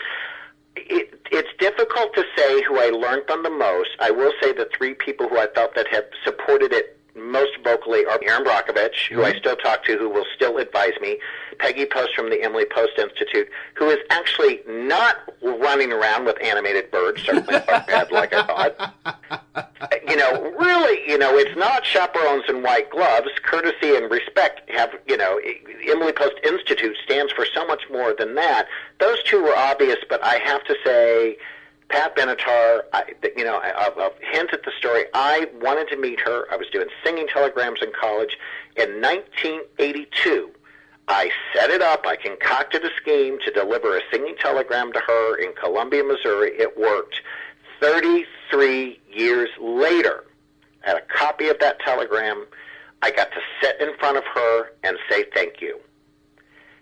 It's difficult to say who I learned from the most. I will say the three people who I felt that have supported it most vocally are Aaron Brockovich, who I still talk to, who will still advise me, Peggy Post from the Emily Post Institute, who is actually not running around with animated birds, certainly not bad like I thought. It's not chaperones and white gloves. Courtesy and respect Emily Post Institute stands for so much more than that. Those two were obvious, but I have to say, Pat Benatar, I'll hint at the story. I wanted to meet her. I was doing singing telegrams in college. In 1982, I set it up. I concocted a scheme to deliver a singing telegram to her in Columbia, Missouri. It worked. 33 years later, I had a copy of that telegram. I got to sit in front of her and say thank you.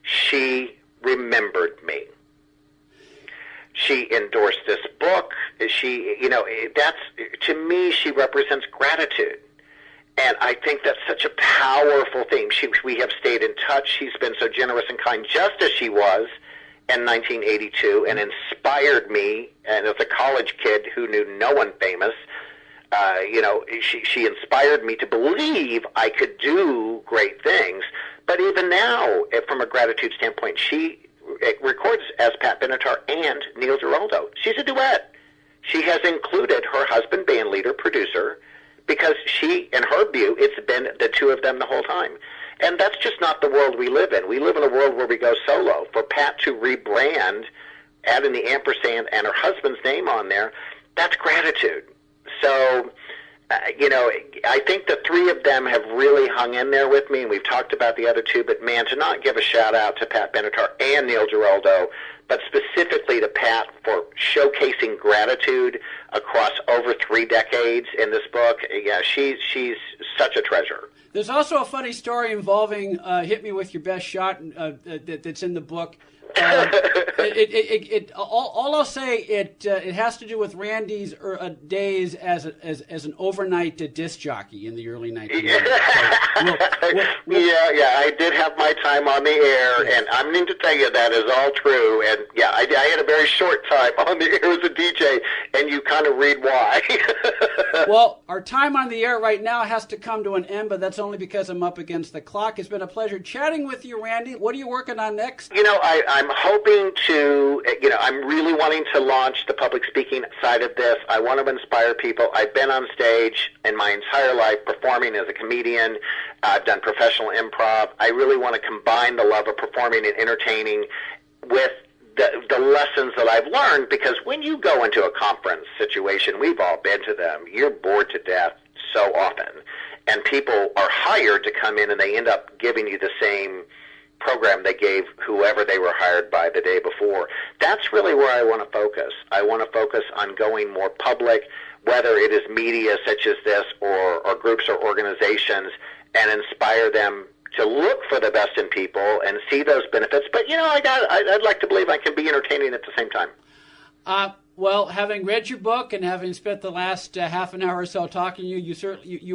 She remembered me. She endorsed this book. To me, she represents gratitude. And I think that's such a powerful thing. We have stayed in touch. She's been so generous and kind, just as she was in 1982, and inspired me. And as a college kid who knew no one famous, she inspired me to believe I could do great things. But even now, from a gratitude standpoint, she records as Pat Benatar and Neil Giraldo. She's a duet. She has included her husband, band leader, producer, because she, in her view, it's been the two of them the whole time. And that's just not the world we live in. We live in a world where we go solo. For Pat to rebrand, adding the ampersand and her husband's name on there, that's gratitude. So, I think the three of them have really hung in there with me, and we've talked about the other two, but man, to not give a shout-out to Pat Benatar and Neil Giraldo, but specifically to Pat for showcasing gratitude across over 3 decades in this book, she's such a treasure. There's also a funny story involving Hit Me With Your Best Shot that's in the book. All I'll say, it has to do with Randy's days as an overnight disc jockey in the early 1980s. I did have my time on the air, and I'm going to tell you that is all true. And I had a very short time on the air as a DJ, and you kind of read why. Well, our time on the air right now has to come to an end, but that's only because I'm up against the clock. It's been a pleasure chatting with you, Randy. What are you working on next? I'm hoping to, I'm really wanting to launch the public speaking side of this. I want to inspire people. I've been on stage in my entire life performing as a comedian. I've done professional improv. I really want to combine the love of performing and entertaining with the lessons that I've learned, because when you go into a conference situation, we've all been to them, you're bored to death so often. And people are hired to come in, and they end up giving you the same program they gave whoever they were hired by the day before. That's really where I want to focus. I want to focus on going more public, whether it is media such as this or groups or organizations, and inspire them to look for the best in people and see those benefits. But, I'd like to believe I can be entertaining at the same time. Well, having read your book and having spent the last half an hour or so talking to you,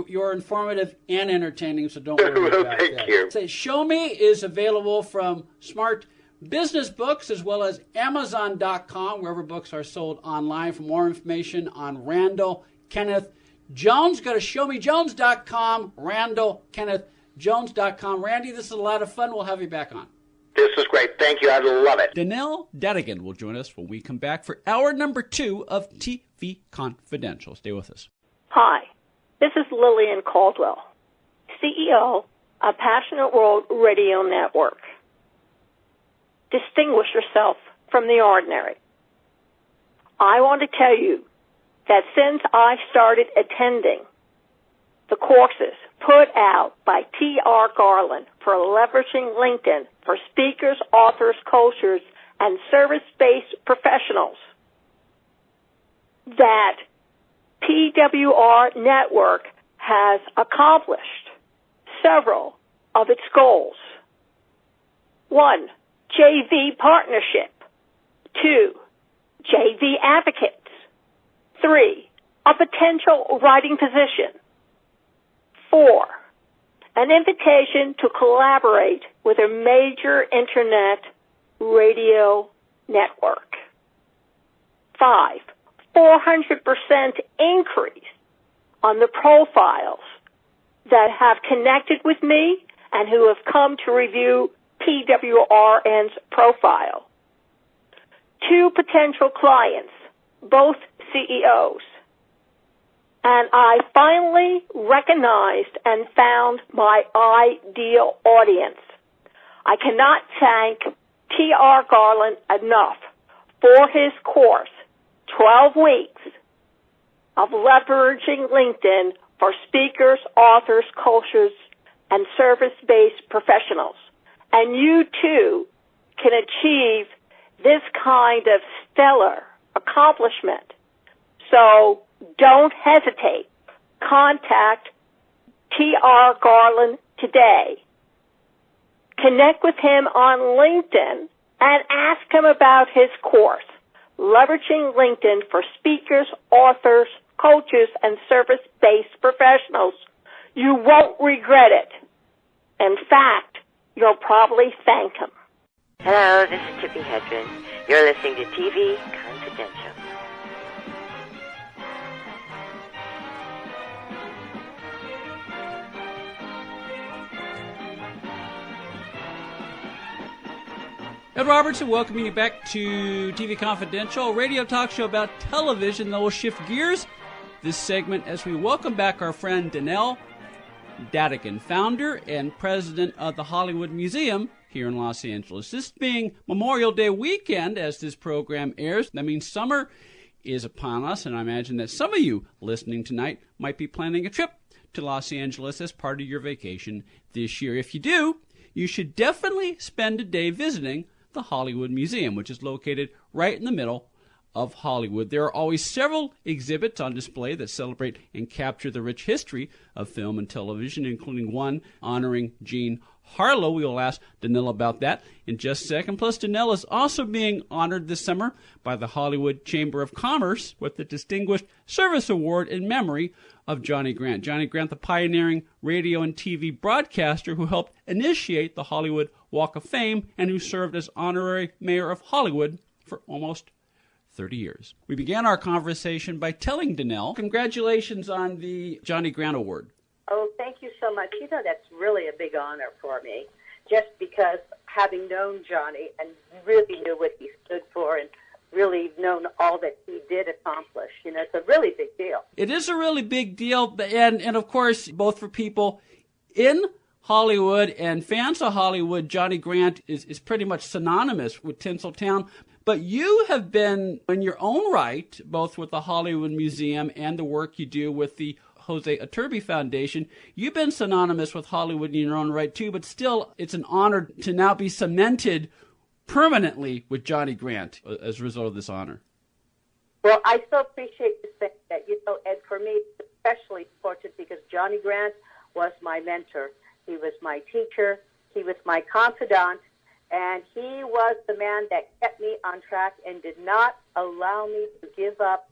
you're informative and entertaining, so don't worry about that. Thank you. Say, Show Me is available from Smart Business Books as well as Amazon.com, wherever books are sold online. For more information on Randall, Kenneth, Jones, go to ShowMeJones.com, Randall, Kenneth, Jones.com. Randy, this is a lot of fun. We'll have you back on. This was great. Thank you. I love it. Donelle Dadigan will join us when we come back for hour number 2 of TV Confidential. Stay with us. Hi, this is Lillian Caldwell, CEO a Passionate World Radio Network. Distinguish yourself from the ordinary. I want to tell you that since I started attending the courses put out by T.R. Garland for leveraging LinkedIn for speakers, authors, coaches, and service-based professionals, that PWR Network has accomplished several of its goals. 1, JV partnership. 2, JV advocates. 3, a potential writing position. 4, an invitation to collaborate with a major internet radio network. 5, 400% increase on the profiles that have connected with me and who have come to review PWRN's profile. 2 potential clients, both CEOs. And I finally recognized and found my ideal audience. I cannot thank T.R. Garland enough for his course, 12 weeks of leveraging LinkedIn for speakers, authors, coaches, and service-based professionals. And you too can achieve this kind of stellar accomplishment. So don't hesitate. Contact T.R. Garland today. Connect with him on LinkedIn and ask him about his course, Leveraging LinkedIn for Speakers, Authors, Coaches, and Service-Based Professionals. You won't regret it. In fact, you'll probably thank him. Hello, this is Tippi Hedren. You're listening to TV Confidential. Ed Robertson welcoming you back to TV Confidential, a radio talk show about television that will shift gears this segment as we welcome back our friend Donelle Dadigan, founder and president of the Hollywood Museum here in Los Angeles. This being Memorial Day weekend as this program airs, that means summer is upon us, and I imagine that some of you listening tonight might be planning a trip to Los Angeles as part of your vacation this year. If you do, you should definitely spend a day visiting the Hollywood Museum, which is located right in the middle of Hollywood. There are always several exhibits on display that celebrate and capture the rich history of film and television, including one honoring Jean Harlow. We will ask Donelle about that in just a second. Plus, Donelle is also being honored this summer by the Hollywood Chamber of Commerce with the Distinguished Service Award in memory of Johnny Grant. Johnny Grant, the pioneering radio and TV broadcaster who helped initiate the Hollywood Walk of Fame and who served as honorary mayor of Hollywood for almost 30 years. We began our conversation by telling Donelle, congratulations on the Johnny Grant Award. Oh, thank you so much. You know, that's really a big honor for me, just because having known Johnny and really knew what he stood for and really known all that he did accomplish. You know, it's a really big deal. It is a really big deal, and of course, both for people in Hollywood and fans of Hollywood, Johnny Grant is pretty much synonymous with Tinseltown. But you have been, in your own right, both with the Hollywood Museum and the work you do with the Jose Iturbe Foundation, you've been synonymous with Hollywood in your own right, too. But still, it's an honor to now be cemented permanently with Johnny Grant as a result of this honor. Well, I so appreciate you saying that. You know, Ed, for me, it's especially fortunate because Johnny Grant was my mentor. He was my teacher. He was my confidant. And he was the man that kept me on track and did not allow me to give up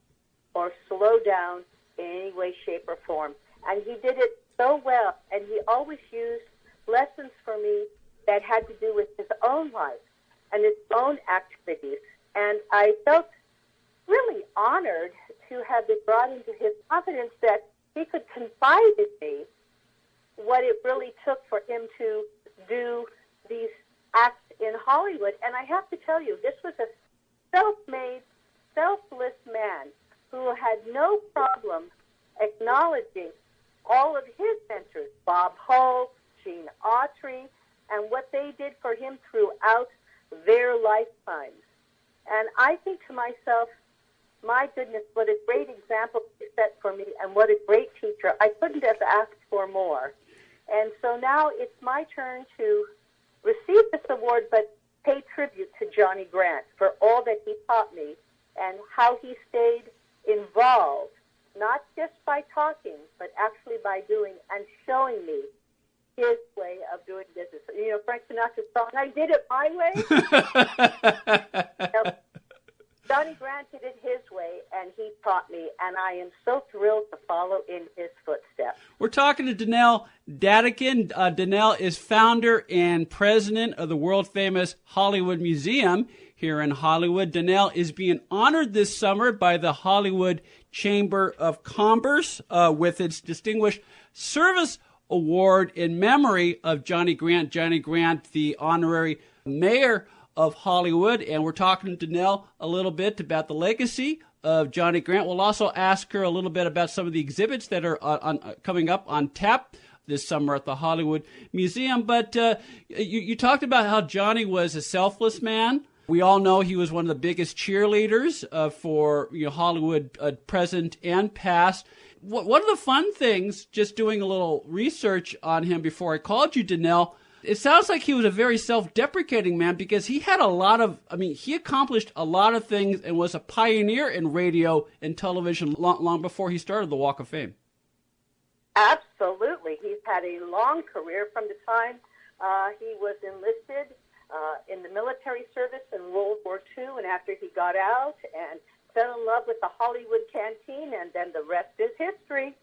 or slow down in any way, shape, or form. And he did it so well. And he always used lessons for me that had to do with his own life and his own activities. And I felt really honored to have been brought into his confidence that he could confide in me what it really took for him to do these acts in Hollywood. And I have to tell you, this was a self-made, selfless man who had no problem acknowledging all of his mentors, Bob Hope, Gene Autry, and what they did for him throughout their lifetimes. And I think to myself, my goodness, what a great example he set for me, and what a great teacher. I couldn't have asked for more. And so now it's my turn to receive this award, but pay tribute to Johnny Grant for all that he taught me and how he stayed involved, not just by talking, but actually by doing and showing me his way of doing business. You know, Frank Sinatra's song, I did it my way. Johnny Grant did it his way, and he taught me, and I am so thrilled to follow in his footsteps. We're talking to Donelle Dadigan. Donelle is founder and president of the world-famous Hollywood Museum here in Hollywood. Donelle is being honored this summer by the Hollywood Chamber of Commerce with its Distinguished Service Award in memory of Johnny Grant. Johnny Grant, the honorary mayor of Hollywood, and we're talking to Donelle a little bit about the legacy of Johnny Grant. We'll also ask her a little bit about some of the exhibits that are coming up on tap this summer at the Hollywood Museum. But you talked about how Johnny was a selfless man. We all know he was one of the biggest cheerleaders for Hollywood present and past. One of the fun things, just doing a little research on him before I called you, Donelle, it sounds like he was a very self-deprecating man, because he had he accomplished a lot of things and was a pioneer in radio and television long before he started the Walk of Fame. Absolutely. He's had a long career from the time he was enlisted in the military service in World War II, and after he got out and fell in love with the Hollywood canteen, and then the rest is history.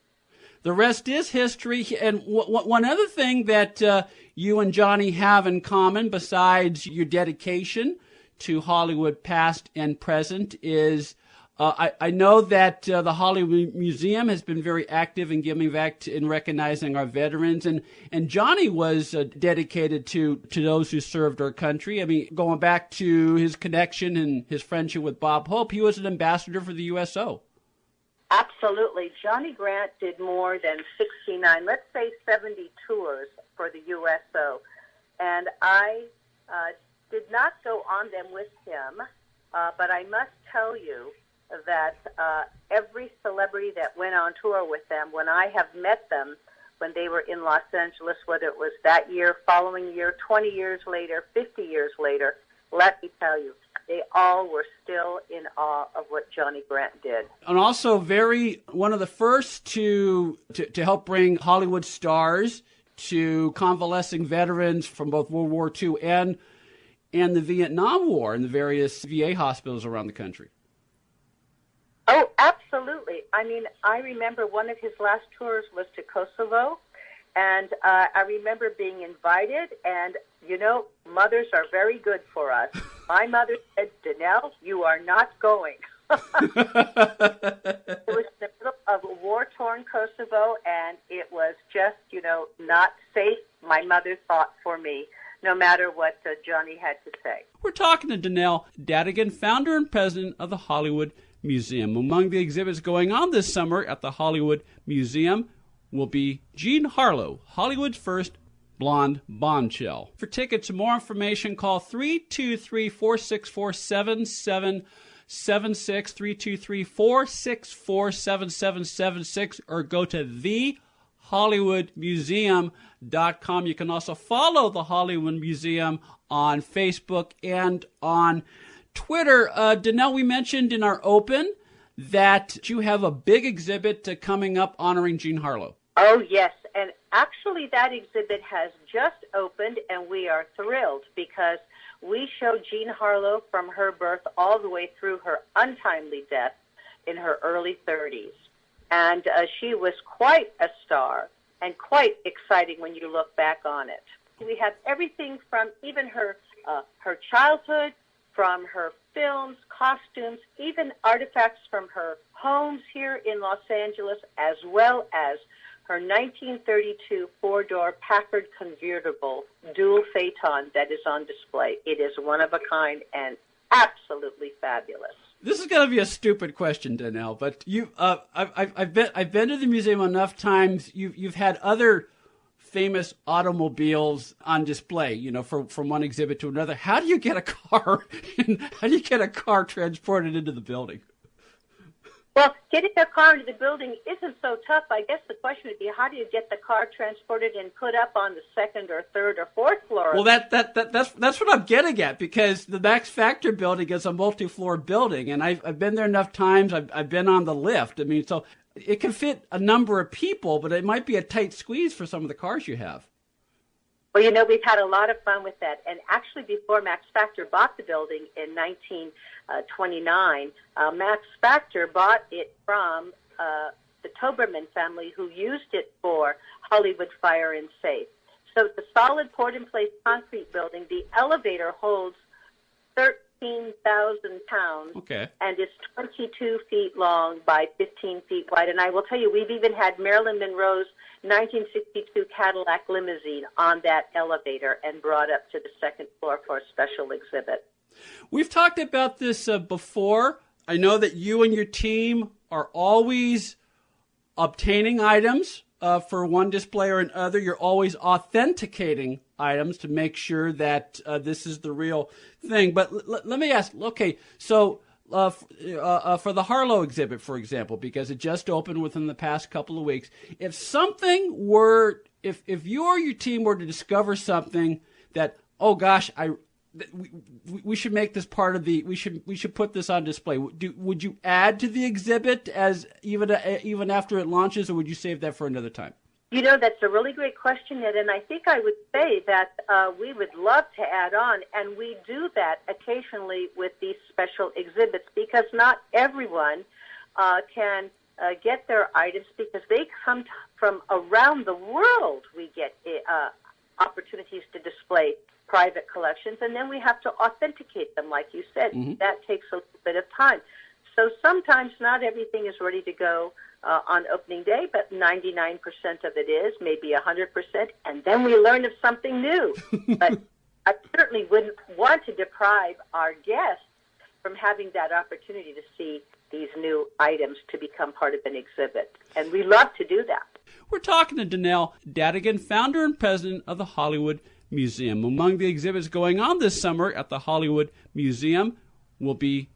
The rest is history. And one other thing that you and Johnny have in common, besides your dedication to Hollywood past and present, is I know that the Hollywood Museum has been very active in giving back in recognizing our veterans. And Johnny was dedicated to those who served our country. I mean, going back to his connection and his friendship with Bob Hope, he was an ambassador for the USO. Absolutely. Johnny Grant did more than 69, let's say 70 tours for the USO. And I did not go on them with him, but I must tell you that every celebrity that went on tour with them, when I have met them, when they were in Los Angeles, whether it was that year, following year, 20 years later, 50 years later, let me tell you, they all were still in awe of what Johnny Grant did. And also one of the first to help bring Hollywood stars to convalescing veterans from both World War II and the Vietnam War in the various VA hospitals around the country. Oh, absolutely. I mean, I remember one of his last tours was to Kosovo, and I remember being invited, and, mothers are very good for us. My mother said, Donelle, you are not going. It was in the middle of a war-torn Kosovo, and it was just, not safe, my mother thought, for me, no matter what Johnny had to say. We're talking to Donelle Dadigan, founder and president of the Hollywood Museum. Among the exhibits going on this summer at the Hollywood Museum will be Jean Harlow, Hollywood's first blonde bombshell. For tickets and more information, call 323-464-7776, 323-464-7776, or go to thehollywoodmuseum.com. You can also follow the Hollywood Museum on Facebook and on Twitter. Donelle, we mentioned in our open that you have a big exhibit coming up honoring Jean Harlow. Oh, yes. And actually, that exhibit has just opened, and we are thrilled because we show Jean Harlow from her birth all the way through her untimely death in her early 30s. And she was quite a star and quite exciting when you look back on it. We have everything from even her childhood, from her films, costumes, even artifacts from her homes here in Los Angeles, as well as her 1932 four-door Packard convertible dual phaeton that is on display. It is one of a kind and absolutely fabulous. This is going to be a stupid question, Donelle, but I've been to the museum enough times. You've had other famous automobiles on display, from one exhibit to another. How do you get a car? How do you get a car transported into the building? Well, getting a car into the building isn't so tough. I guess the question would be, how do you get the car transported and put up on the second or third or fourth floor? Well, that's what I'm getting at, because the Max Factor building is a multi-floor building, and I've been there enough times. I've been on the lift. I mean, so it can fit a number of people, but it might be a tight squeeze for some of the cars you have. Well, we've had a lot of fun with that. And actually, before Max Factor bought the building in 1929, Max Factor bought it from the Toberman family, who used it for Hollywood Fire and Safe. So it's a solid poured-in-place concrete building. The elevator holds 13,000 pounds, and is 22 feet long by 15 feet wide. And I will tell you, we've even had Marilyn Monroe's 1962 Cadillac limousine on that elevator and brought up to the second floor for a special exhibit. We've talked about this before. I know that you and your team are always obtaining items for one display or another. You're always authenticating items to make sure that this is the real thing. But let me ask, okay, so for the Harlow exhibit, for example, because it just opened within the past couple of weeks, if you or your team were to discover something that, oh gosh, we should make this part of we should put this on display, would you add to the exhibit as even after it launches, or would you save that for another time? That's a really great question, Ed, and I think I would say that we would love to add on, and we do that occasionally with these special exhibits, because not everyone can get their items, because they come from around the world. We get opportunities to display private collections, and then we have to authenticate them, like you said. Mm-hmm. That takes a little bit of time. So sometimes not everything is ready to go on opening day, but 99% of it is, maybe 100%, and then we learn of something new. But I certainly wouldn't want to deprive our guests from having that opportunity to see these new items to become part of an exhibit. And we love to do that. We're talking to Donelle Dadigan, founder and president of the Hollywood Museum. Among the exhibits going on this summer at the Hollywood Museum will be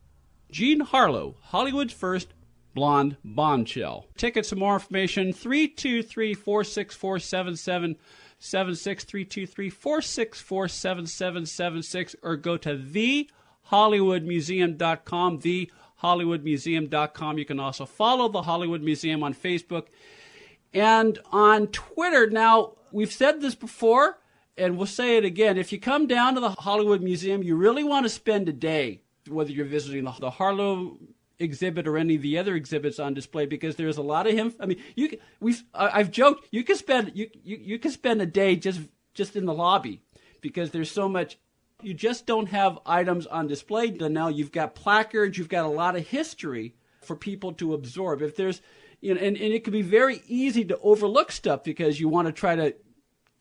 Jean Harlow, Hollywood's first blonde bombshell. Tickets and more information, 323-464-7776, 323-464-7776, or go to thehollywoodmuseum.com, thehollywoodmuseum.com. You can also follow the Hollywood Museum on Facebook and on Twitter. Now, we've said this before, and we'll say it again. If you come down to the Hollywood Museum, you really want to spend a day, whether you're visiting the Harlow exhibit or any of the other exhibits on display, because there's a lot of him. I mean, I've joked you can spend a day just in the lobby, because there's so much. You just don't have items on display. Now you've got placards, you've got a lot of history for people to absorb. If there's, and it can be very easy to overlook stuff because you want to try to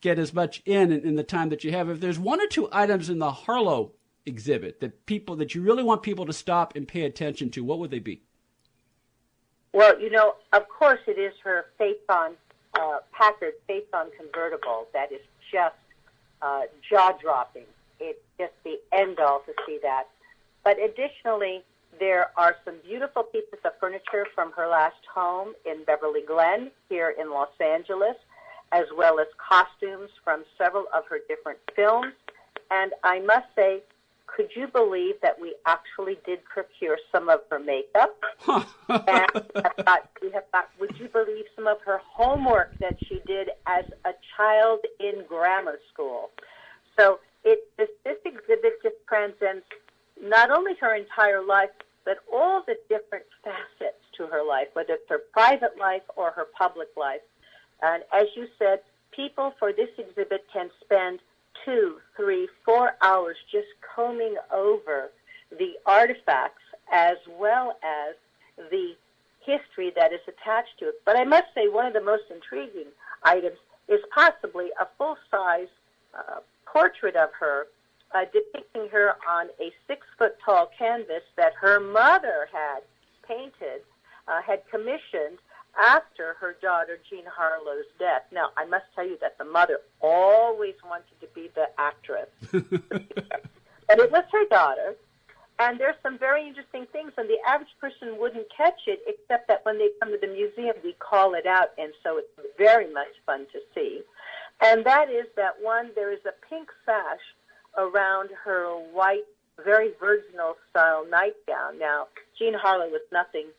get as much in the time that you have. If there's one or two items in the Harlow exhibit that you really want people to stop and pay attention to, what would they be? Well, of course it is her Phaeton, Packard Phaeton convertible that is just jaw-dropping. It's just the end-all to see that. But additionally, there are some beautiful pieces of furniture from her last home in Beverly Glen here in Los Angeles, as well as costumes from several of her different films. And I must say, could you believe that we actually did procure some of her makeup? And would you believe some of her homework that she did as a child in grammar school? So this exhibit just transcends not only her entire life, but all the different facets to her life, whether it's her private life or her public life. And as you said, people for this exhibit can spend 2, 3, 4 hours just combing over the artifacts as well as the history that is attached to it. But I must say, one of the most intriguing items is possibly a full-size portrait of her, depicting her on a 6-foot-tall canvas that her mother had painted, had commissioned after her daughter Jean Harlow's death. Now, I must tell you that the mother always wanted to be the actress. But it was her daughter. And there's some very interesting things, and the average person wouldn't catch it, except that when they come to the museum, we call it out, and so it's very much fun to see. And that is that, one, there is a pink sash around her white, very virginal-style nightgown. Now, Jean Harlow was nothing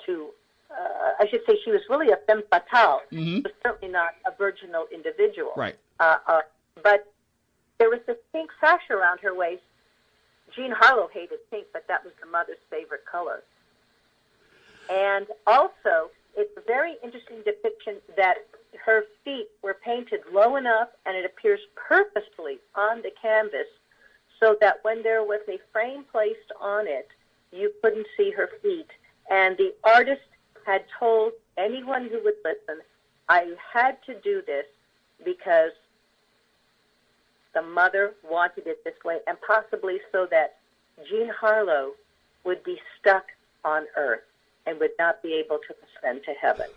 to, I should say she was really a femme fatale. Mm-hmm. She was certainly not a virginal individual. Right. But there was this pink sash around her waist. Jean Harlow hated pink, but that was the mother's favorite color. And also, it's a very interesting depiction that her feet were painted low enough, and it appears purposely on the canvas so that when there was a frame placed on it, you couldn't see her feet. And the artist had told anyone who would listen, I had to do this because the mother wanted it this way, and possibly so that Jean Harlow would be stuck on earth and would not be able to ascend to heaven.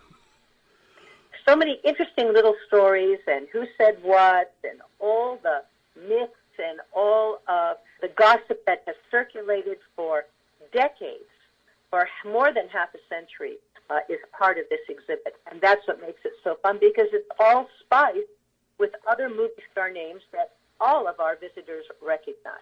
So many interesting little stories, and who said what, and all the myths and all of the gossip that has circulated for decades, for more than half a century, is part of this exhibit. And that's what makes it so fun, because it's all spiced with other movie star names that all of our visitors recognize.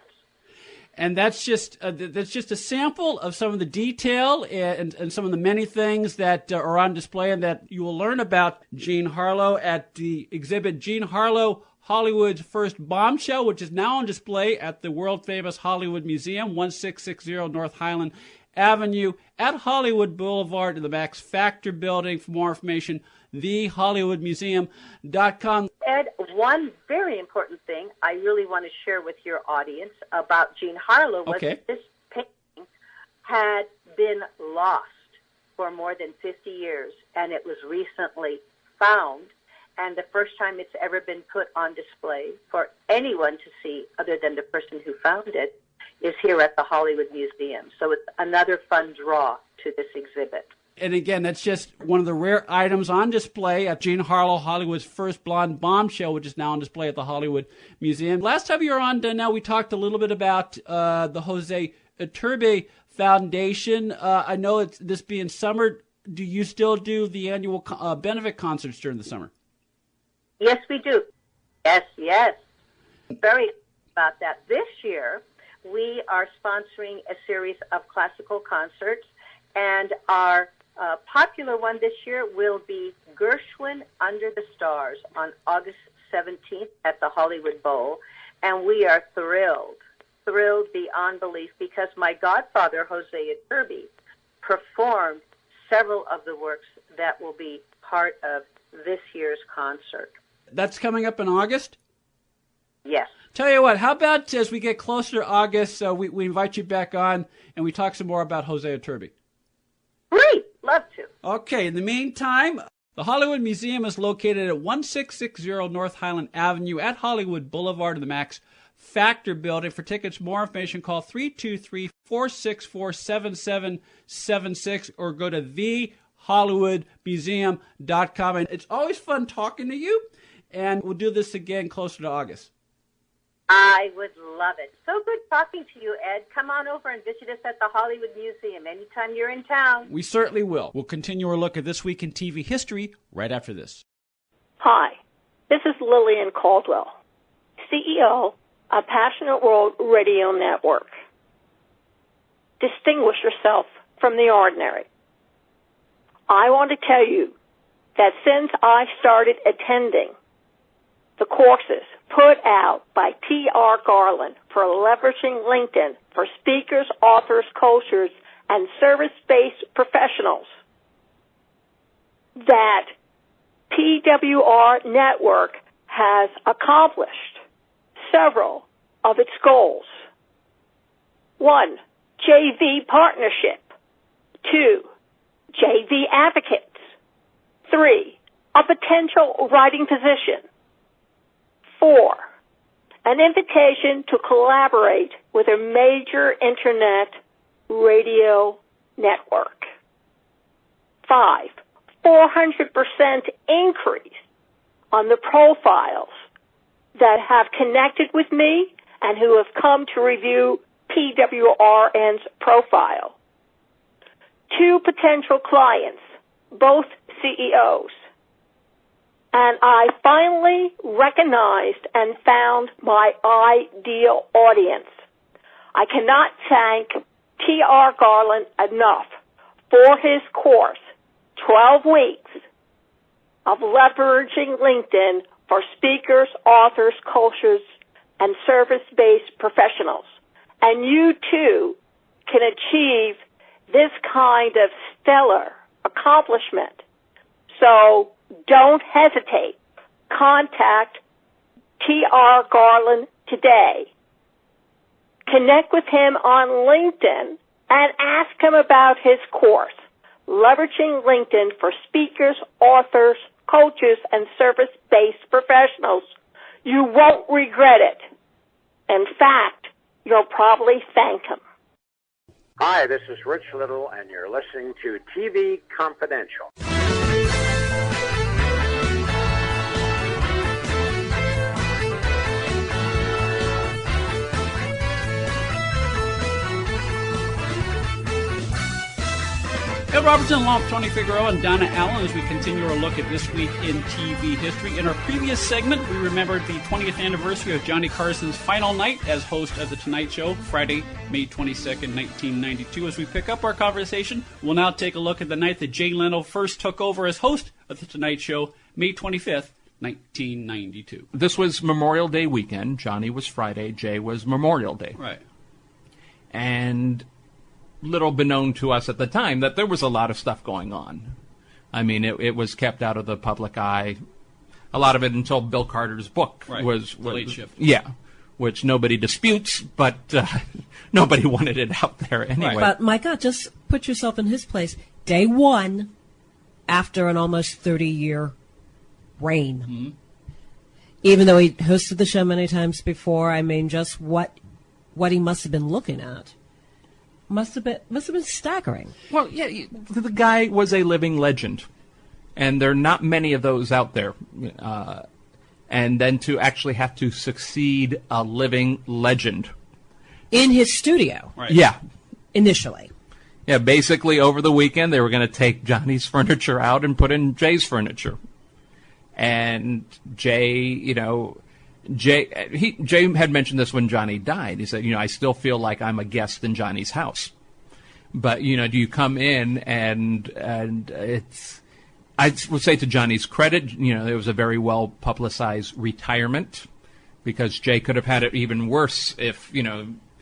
And that's just a sample of some of the detail and some of the many things that are on display, and that you will learn about Jean Harlow at the exhibit Jean Harlow, Hollywood's First Bombshell, which is now on display at the world-famous Hollywood Museum, 1660 North Highland Avenue at Hollywood Boulevard in the Max Factor Building. For more information, thehollywoodmuseum.com. Ed, one very important thing I really want to share with your audience about Jean Harlow was that this painting had been lost for more than 50 years, and it was recently found, and the first time it's ever been put on display for anyone to see other than the person who found it is here at the Hollywood Museum. So it's another fun draw to this exhibit. And again, that's just one of the rare items on display at Jean Harlow, Hollywood's First Blonde Bombshell, which is now on display at the Hollywood Museum. Last time you were on, Donelle, we talked a little bit about the Jose Iturbe Foundation. I know it's this being summer. Do you still do the annual benefit concerts during the summer? Yes, we do. Yes. Very about that. This year, we are sponsoring a series of classical concerts, and our popular one this year will be Gershwin Under the Stars on August 17th at the Hollywood Bowl. And we are thrilled beyond belief, because my godfather, Jose Iturbe, performed several of the works that will be part of this year's concert. That's coming up in August? Yes. Tell you what, how about as we get closer to August, we invite you back on and we talk some more about Jose Iturbe? Great. Love to. Okay, in the meantime, the Hollywood Museum is located at 1660 North Highland Avenue at Hollywood Boulevard in the Max Factor Building. For tickets, more information, call 323-464-7776 or go to thehollywoodmuseum.com. And it's always fun talking to you, and we'll do this again closer to August. I would love it. So good talking to you, Ed. Come on over and visit us at the Hollywood Museum anytime you're in town. We certainly will. We'll continue our look at This Week in TV History right after this. Hi, this is Lillian Caldwell, CEO of Passionate World Radio Network. Distinguish yourself from the ordinary. I want to tell you that since I started attending the courses put out by T.R. Garland for leveraging LinkedIn for speakers, authors, coaches, and service-based professionals, that PWR Network has accomplished several of its goals. 1, JV partnership. 2, JV advocates. 3, a potential writing position. 4, an invitation to collaborate with a major internet radio network. 400% increase on the profiles that have connected with me and who have come to review PWRN's profile. 2 potential clients, both CEOs. And I finally recognized and found my ideal audience. I cannot thank T.R. Garland enough for his course, 12 weeks of leveraging LinkedIn for speakers, authors, coaches, and service-based professionals. And you, too, can achieve this kind of stellar accomplishment. So don't hesitate. Contact T.R. Garland today. Connect with him on LinkedIn and ask him about his course, Leveraging LinkedIn for Speakers, Authors, Coaches, and Service-Based Professionals. You won't regret it. In fact, you'll probably thank him. Hi, this is Rich Little, and you're listening to TV Confidential. Ed Robertson, along with Tony Figueroa and Donna Allen, as we continue our look at This Week in TV History. In our previous segment, we remembered the 20th anniversary of Johnny Carson's final night as host of The Tonight Show, Friday, May 22nd, 1992. As we pick up our conversation, we'll now take a look at the night that Jay Leno first took over as host of The Tonight Show, May 25th, 1992. This was Memorial Day weekend. Johnny was Friday. Jay was Memorial Day. Right. And little beknown to us at the time that there was a lot of stuff going on. I mean, it was kept out of the public eye. A lot of it until Bill Carter's book was Late Shift. Yeah, which nobody disputes, but nobody wanted it out there anyway. Right. But, my God, just put yourself in his place. Day one, after an almost 30-year reign. Mm-hmm. Even though he hosted the show many times before, I mean, just what he must have been looking at. Must have been staggering. Well, yeah, the guy was a living legend, and there are not many of those out there. And then to actually have to succeed a living legend in his studio, right? Yeah, initially. Yeah, basically over the weekend they were going to take Johnny's furniture out and put in Jay's furniture, and Jay, Jay had mentioned this when Johnny died. He said, I still feel like I'm a guest in Johnny's house. But, do you come in and it's, I would say to Johnny's credit, it was a very well publicized retirement because Jay could have had it even worse if,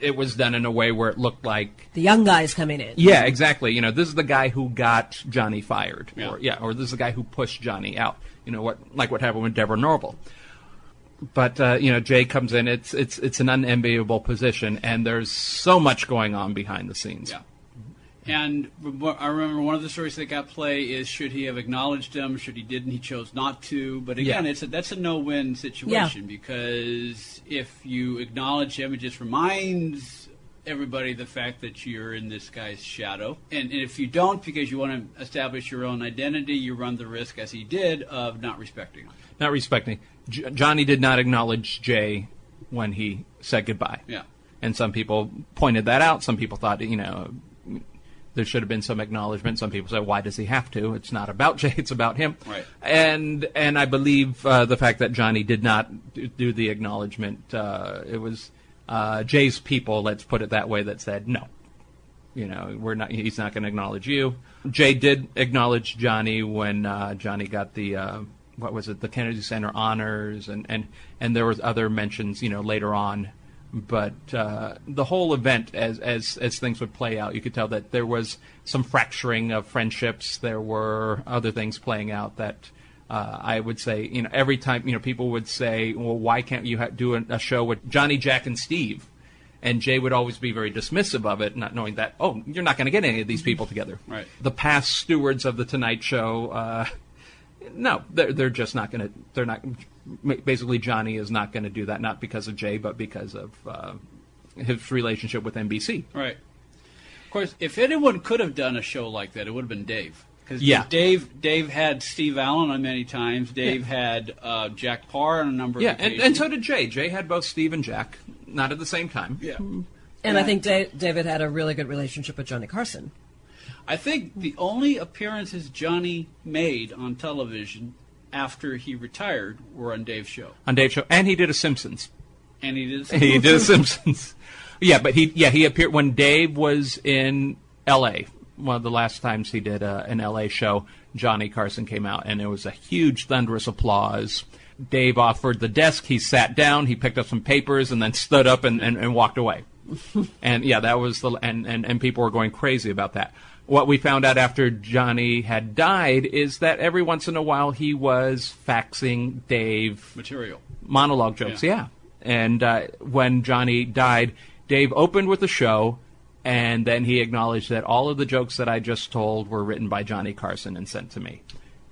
it was done in a way where it looked like the young guys coming in. Yeah, exactly. This is the guy who got Johnny fired. Yeah. Or this is the guy who pushed Johnny out. What happened with Deborah Norville. But Jay comes in. It's an unenviable position, and there's so much going on behind the scenes. Yeah. And I remember one of the stories that got play is should he have acknowledged him? Should he didn't? He chose not to. But again, that's a no-win situation because if you acknowledge him, it just reminds everybody the fact that you're in this guy's shadow. And if you don't, because you want to establish your own identity, you run the risk, as he did, of not respecting him. Not respecting. Johnny did not acknowledge Jay when he said goodbye. Yeah. And some people pointed that out. Some people thought, there should have been some acknowledgement. Some people said, why does he have to? It's not about Jay, it's about him. Right. And I believe the fact that Johnny did not do the acknowledgement, it was Jay's people, let's put it that way, that said, no. He's not going to acknowledge you. Jay did acknowledge Johnny when Johnny got the the Kennedy Center honors, and there was other mentions, later on. But the whole event, as things would play out, you could tell that there was some fracturing of friendships. There were other things playing out that I would say, every time, people would say, well, why can't you do a show with Johnny, Jack, and Steve? And Jay would always be very dismissive of it, not knowing that, you're not going to get any of these people together. Right. The past stewards of The Tonight Show, no, they're just not going to. They're not. Basically, Johnny is not going to do that, not because of Jay, but because of his relationship with NBC. Right. Of course, if anyone could have done a show like that, it would have been Dave. Because Yeah. Dave had Steve Allen on many times. Dave had Jack Parr on a number of occasions. And so did Jay. Jay had both Steve and Jack, not at the same time. Yeah. And I think David had a really good relationship with Johnny Carson. I think the only appearances Johnny made on television after he retired were on Dave's show. On Dave's show. And he did a Simpsons. And he did He did a Simpsons. Yeah, but he appeared when Dave was in L.A. One of the last times he did an L.A. show, Johnny Carson came out, and there was a huge thunderous applause. Dave offered the desk. He sat down. He picked up some papers and then stood up and walked away. And, yeah, that was and people were going crazy about that. What we found out after Johnny had died is that every once in a while he was faxing Dave material. Monologue jokes, yeah. And when Johnny died, Dave opened with the show, and then he acknowledged that all of the jokes that I just told were written by Johnny Carson and sent to me.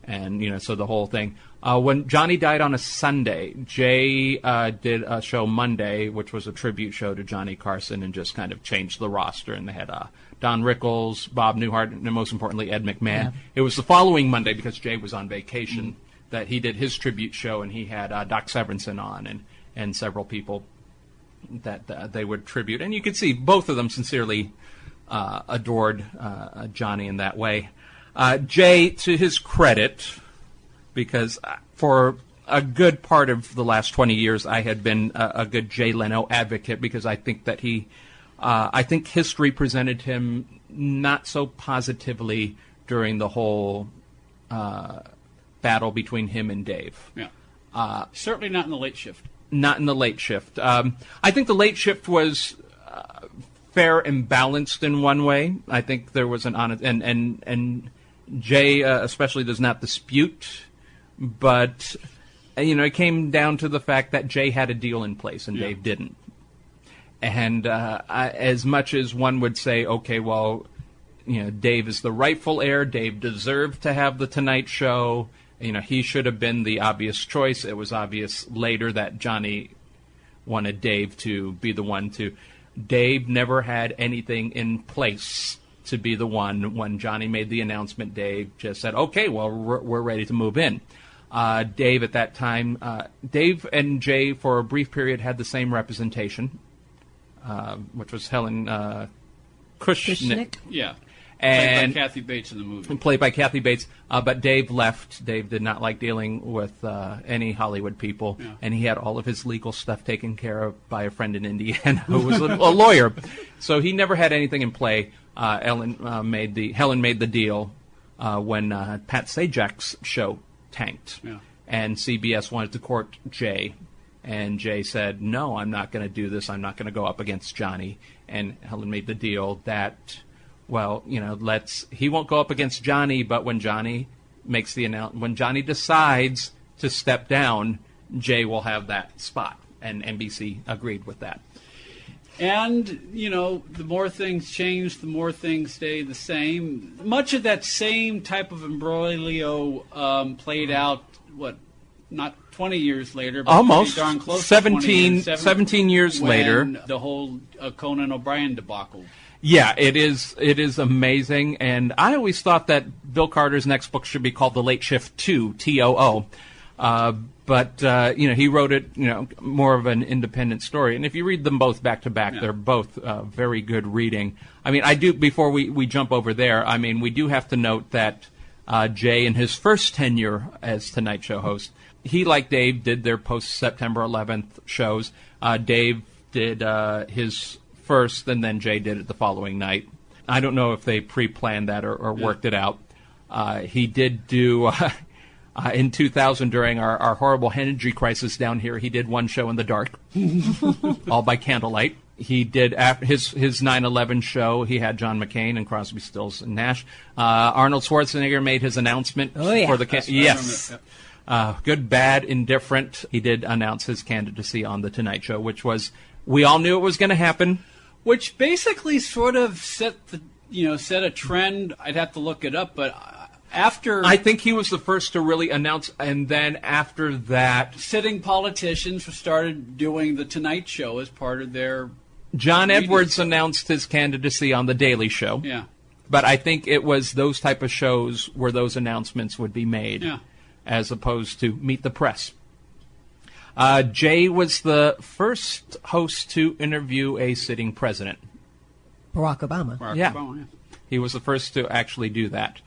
And, so the whole thing. When Johnny died on a Sunday, Jay did a show Monday, which was a tribute show to Johnny Carson, and just kind of changed the roster. And they had Don Rickles, Bob Newhart, and most importantly, Ed McMahon. Yeah. It was the following Monday, because Jay was on vacation, that he did his tribute show, and he had Doc Severinsen on and several people that they would tribute. And you could see both of them sincerely adored Johnny in that way. Jay, to his credit, because for a good part of the last 20 years I had been a good Jay Leno advocate, because I think that I think history presented him not so positively during the whole battle between him and Dave. Yeah. Certainly not in the late shift. Not in the late shift. I think the late shift was fair and balanced in one way. I think there was an honest, and Jay especially does not dispute, but it came down to the fact that Jay had a deal in place and Dave didn't. And as much as one would say, okay, well, Dave is the rightful heir, Dave deserved to have the Tonight Show. He should have been the obvious choice. It was obvious later that Johnny wanted Dave to be the one to. Dave never had anything in place to be the one. When Johnny made the announcement, Dave just said, okay, well, we're ready to move in. Dave at that time, Dave and Jay for a brief period had the same representation, which was Helen Kushnick. Yeah. And played by Kathy Bates in the movie. Played by Kathy Bates, but Dave left. Dave did not like dealing with any Hollywood people, and he had all of his legal stuff taken care of by a friend in Indiana who was a lawyer. So he never had anything in play. Helen made the deal when Pat Sajak's show tanked, and CBS wanted to court Jay, and Jay said, "No, I'm not going to do this. I'm not going to go up against Johnny." And Helen made the deal that, well, he won't go up against Johnny, but when Johnny makes the announcement, when Johnny decides to step down, Jay will have that spot. And NBC agreed with that. And, the more things change, the more things stay the same. Much of that same type of imbroglio played out, not 20 years later, but almost pretty darn close 17 years later. The whole Conan O'Brien debacle. Yeah, it is amazing, and I always thought that Bill Carter's next book should be called The Late Shift 2, TOO. But he wrote it, more of an independent story. And if you read them both back to back, they're both very good reading. I mean, before we jump over there, we do have to note that Jay, in his first tenure as Tonight Show host, he, like Dave, did their post-September 11th shows. Dave did his first, and then Jay did it the following night. I don't know if they pre-planned that or worked it out. He did do... in 2000, during our horrible energy crisis down here, he did one show in the dark, all by candlelight. He did his 9/11 show. He had John McCain and Crosby, Stills, and Nash. Arnold Schwarzenegger made his announcement for the yes. Good, bad, indifferent. He did announce his candidacy on the Tonight Show, which was, we all knew it was going to happen. Which basically sort of set a trend. I'd have to look it up, but I think he was the first to really announce, and then after that, sitting politicians started doing the Tonight Show as part of their... John Edwards announced his candidacy on The Daily Show. Yeah. But I think it was those type of shows where those announcements would be made, as opposed to Meet the Press. Jay was the first host to interview a sitting president. Barack Obama. Obama, he was the first to actually do that.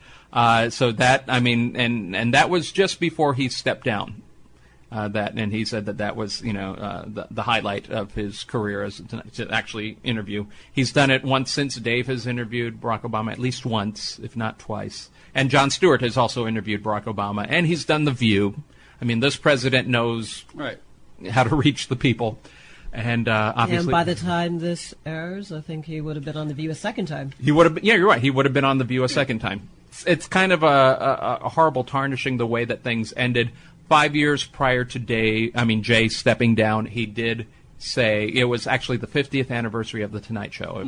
So that, I mean, and that was just before he stepped down. And he said that was, the highlight of his career as to actually interview. He's done it once since Dave has interviewed Barack Obama, at least once, if not twice. And Jon Stewart has also interviewed Barack Obama, and he's done The View. I mean, this president knows how to reach the people. And obviously, and by the time this airs, I think he would have been on The View a second time. He would have been, you're right. He would have been on The View a second time. It's kind of a horrible tarnishing the way that things ended. 5 years prior to Jay stepping down, he did say, it was actually the 50th anniversary of The Tonight Show.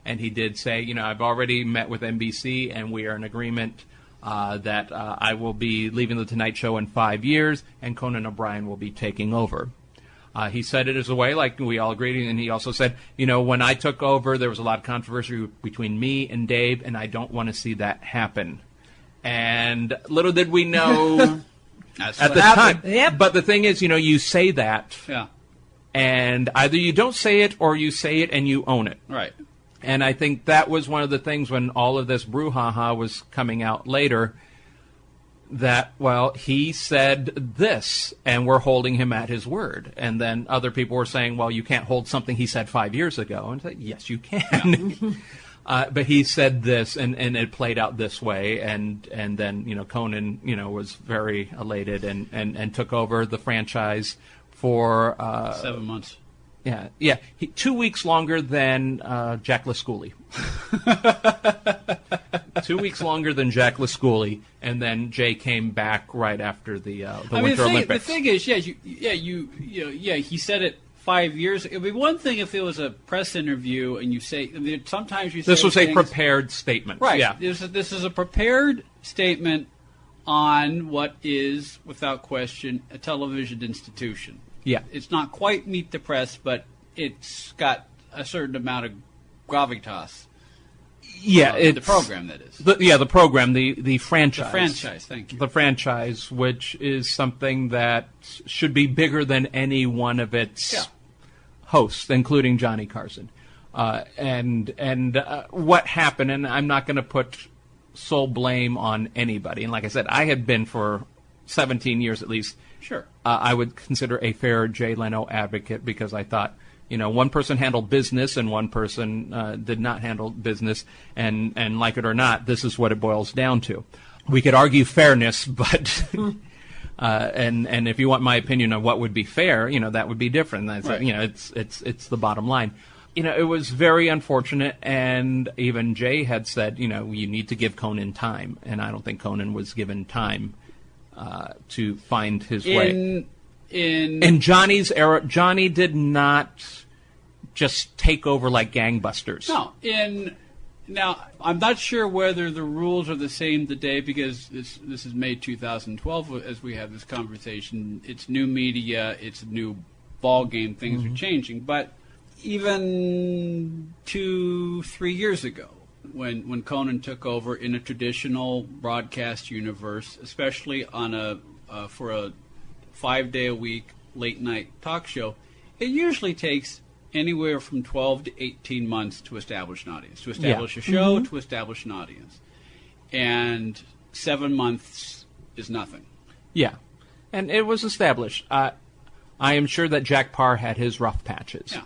And he did say, I've already met with NBC, and we are in agreement that I will be leaving The Tonight Show in 5 years, and Conan O'Brien will be taking over. He said it as a way, like we all agreed, and he also said, when I took over, there was a lot of controversy between me and Dave, and I don't want to see that happen. And little did we know at the time. Yep. But the thing is, you say that, Yeah. and either you don't say it or you say it and you own it. Right. And I think that was one of the things when all of this brouhaha was coming out later, that, well, he said this, and we're holding him at his word. And then other people were saying, well, you can't hold something he said 5 years ago. And I said, yes, you can. But he said this, and it played out this way. And then, Conan, was very elated and took over the franchise for 7 months. Yeah. 2 weeks longer than Jack LaScully. 2 weeks longer than Jack LaScully, and then Jay came back right after the Winter Olympics. The thing is, he said it 5 years. It would be one thing if it was a press interview and you say. Sometimes you say this was things, a prepared statement, right? Yeah. This is a prepared statement on what is, without question, a television institution. Yeah. It's not quite Meet the Press, but it's got a certain amount of gravitas. Yeah, it's the program, that is. The program, the franchise. The franchise, thank you. The franchise, which is something that should be bigger than any one of its hosts, including Johnny Carson. And what happened, and I'm not going to put sole blame on anybody. And like I said, I had been for 17 years at least. Sure. I would consider a fair Jay Leno advocate because I thought, one person handled business and one person did not handle business, and like it or not, this is what it boils down to. We could argue fairness, but and if you want my opinion on what would be fair, that would be different. That's, right. It's the bottom line. It was very unfortunate, and even Jay had said, you need to give Conan time, and I don't think Conan was given time to find his way. In Johnny's era, Johnny did not just take over like gangbusters. No. Now, I'm not sure whether the rules are the same today because this is May 2012 as we have this conversation. It's new media. It's a new ball game. Things are changing. But even 2-3 years ago, when Conan took over in a traditional broadcast universe, especially on for a 5-day-a-week late-night talk show, it usually takes anywhere from 12 to 18 months to establish an audience, to establish a show, to establish an audience. And 7 months is nothing. Yeah. And it was established. I am sure that Jack Parr had his rough patches.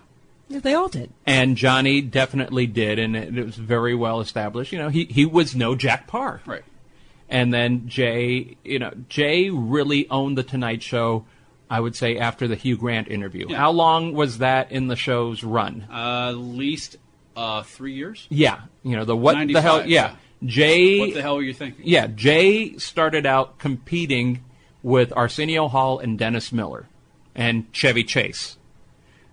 Yeah, they all did. And Johnny definitely did, and it was very well established. He was no Jack Parr. Right. And then Jay really owned The Tonight Show, I would say, after the Hugh Grant interview. Yeah. How long was that in the show's run? At least 3 years. Yeah. What 95, the hell? Yeah. Jay. What the hell were you thinking? Yeah. Jay started out competing with Arsenio Hall and Dennis Miller and Chevy Chase.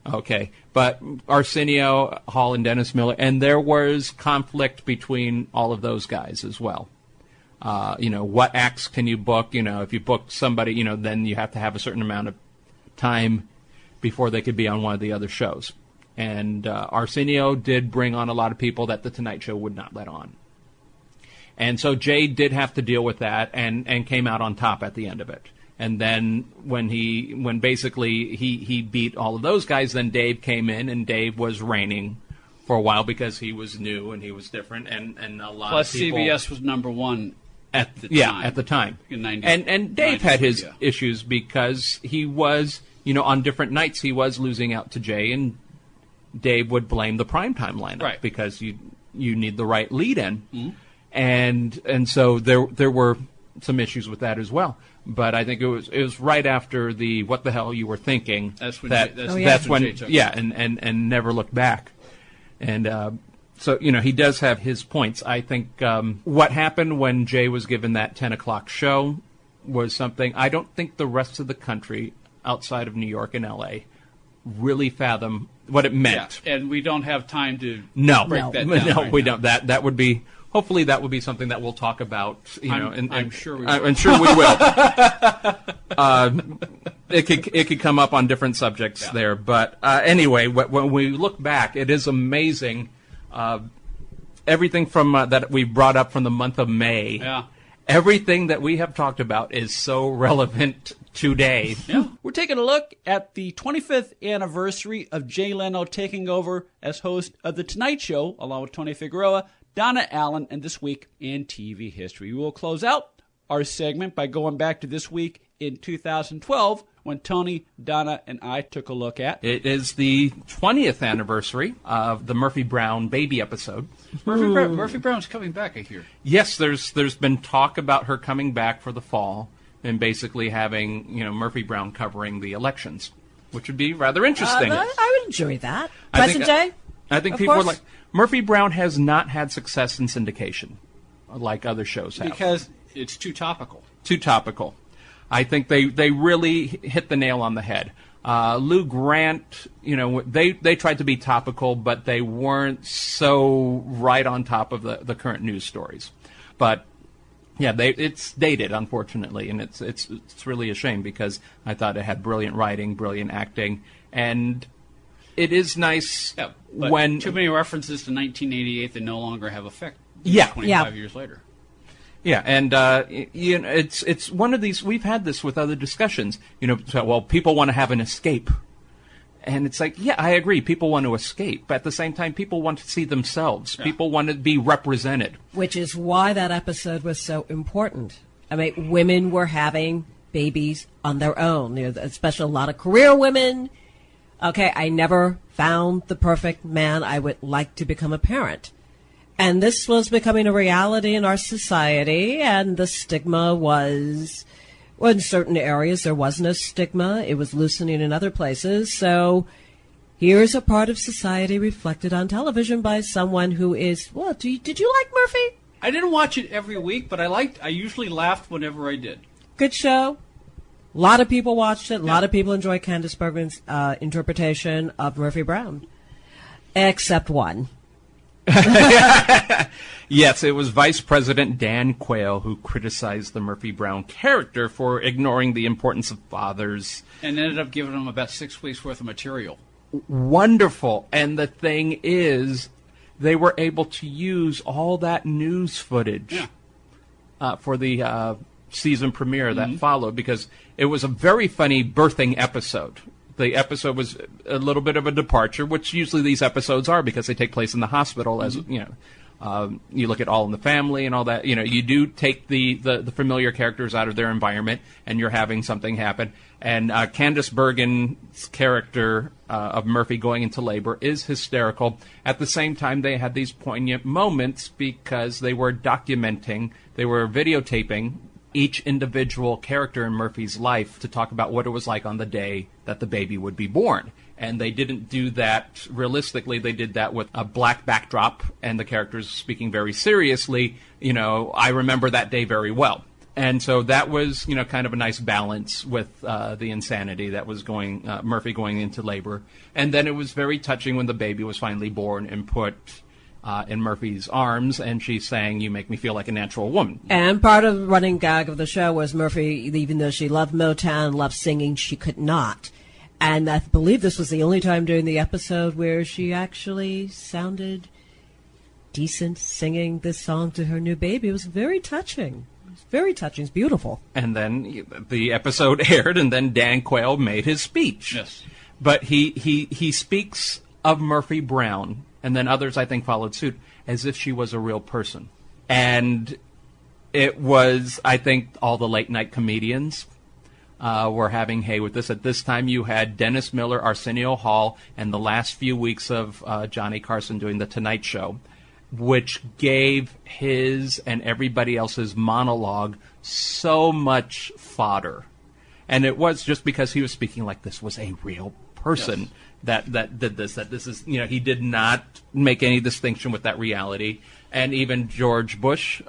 Okay. But Arsenio Hall and Dennis Miller, and there was conflict between all of those guys as well. What acts can you book? If you book somebody, then you have to have a certain amount of time before they could be on one of the other shows. And Arsenio did bring on a lot of people that The Tonight Show would not let on. And so Jay did have to deal with that and came out on top at the end of it. And then when basically he beat all of those guys, then Dave came in, and Dave was reigning for a while because he was new and he was different, and a lot Plus of people... CBS was number one at the time. Yeah, at the time. In 90, and Dave had his 90s, issues because he was, on different nights he was losing out to Jay, and Dave would blame the primetime lineup because you need the right lead in. Mm-hmm. And so there were some issues with that as well. But I think it was right after the "What the hell you were thinking" that's when Jay took it. and never looked back. And so he does have his points. I think what happened when Jay was given that 10 o'clock show was something I don't think the rest of the country outside of New York and L.A. really fathom what it meant. Yeah, and we don't have time to break that down. No, we don't. That would be. Hopefully, that will be something that we'll talk about. I'm sure we will. I'm sure we will. It could come up on different subjects there, but anyway, when we look back, it is amazing. Everything from that we brought up from the month of May. Yeah. Everything that we have talked about is so relevant today. Yeah. We're taking a look at the 25th anniversary of Jay Leno taking over as host of The Tonight Show, along with Tony Figueroa, Donna Allen, and This Week in TV History. We will close out our segment by going back to this week in 2012 when Tony, Donna, and I took a look at. It is the 20th anniversary of the Murphy Brown baby episode. Murphy Brown's coming back, I hear. Yes, there's been talk about her coming back for the fall and basically having Murphy Brown covering the elections, which would be rather interesting. I would enjoy that. Present day? I think people are like... Murphy Brown has not had success in syndication like other shows have. Because it's too topical. Too topical. I think they really hit the nail on the head. Lou Grant, they tried to be topical, but they weren't so right on top of the current news stories. But yeah, it's dated, unfortunately, and it's really a shame because I thought it had brilliant writing, brilliant acting, and it is nice when too many references to 1988 that no longer have effect. 25 years later. Yeah, and it's one of these. We've had this with other discussions. People want to have an escape, and it's like, yeah, I agree. People want to escape, but at the same time, people want to see themselves. Yeah. People want to be represented, which is why that episode was so important. I mean, women were having babies on their own, especially a lot of career women. Okay, I never found the perfect man. I would like to become a parent. And this was becoming a reality in our society, and the stigma was, well, in certain areas there wasn't a stigma. It was loosening in other places. So here's a part of society reflected on television by someone who is, well, did you like Murphy? I didn't watch it every week, but I usually laughed whenever I did. Good show. A lot of people watched it. A lot of people enjoy Candace Bergen's interpretation of Murphy Brown, except one. Yes, it was Vice President Dan Quayle who criticized the Murphy Brown character for ignoring the importance of fathers. And ended up giving him about 6 weeks' worth of material. Wonderful. And the thing is, they were able to use all that news footage for the season premiere that followed, because it was a very funny birthing episode. The episode was a little bit of a departure, which usually these episodes are because they take place in the hospital. As you look at All in the Family and all that. You do take the familiar characters out of their environment, and you're having something happen. And Candace Bergen's character of Murphy going into labor is hysterical. At the same time, they had these poignant moments because they were documenting, they were videotaping each individual character in Murphy's life to talk about what it was like on the day that the baby would be born. And they didn't do that realistically. They did that with a black backdrop and the characters speaking very seriously. I remember that day very well. And so that was, kind of a nice balance with the insanity that was Murphy going into labor. And then it was very touching when the baby was finally born and put in Murphy's arms, and she's saying, "You make me feel like a natural woman." And part of the running gag of the show was Murphy, even though she loved Motown, loved singing, she could not. And I believe this was the only time during the episode where she actually sounded decent singing this song to her new baby. It was very touching. It's very touching. It's beautiful. And then the episode aired, and then Dan Quayle made his speech. Yes. But he speaks of Murphy Brown, and then others, I think, followed suit, as if she was a real person. And it was, I think, all the late-night comedians were having hay with this. At this time, you had Dennis Miller, Arsenio Hall, and the last few weeks of Johnny Carson doing The Tonight Show, which gave his and everybody else's monologue so much fodder. And it was just because he was speaking like this was a real person that did this, that this is, he did not make any distinction with that reality. And even George Bush,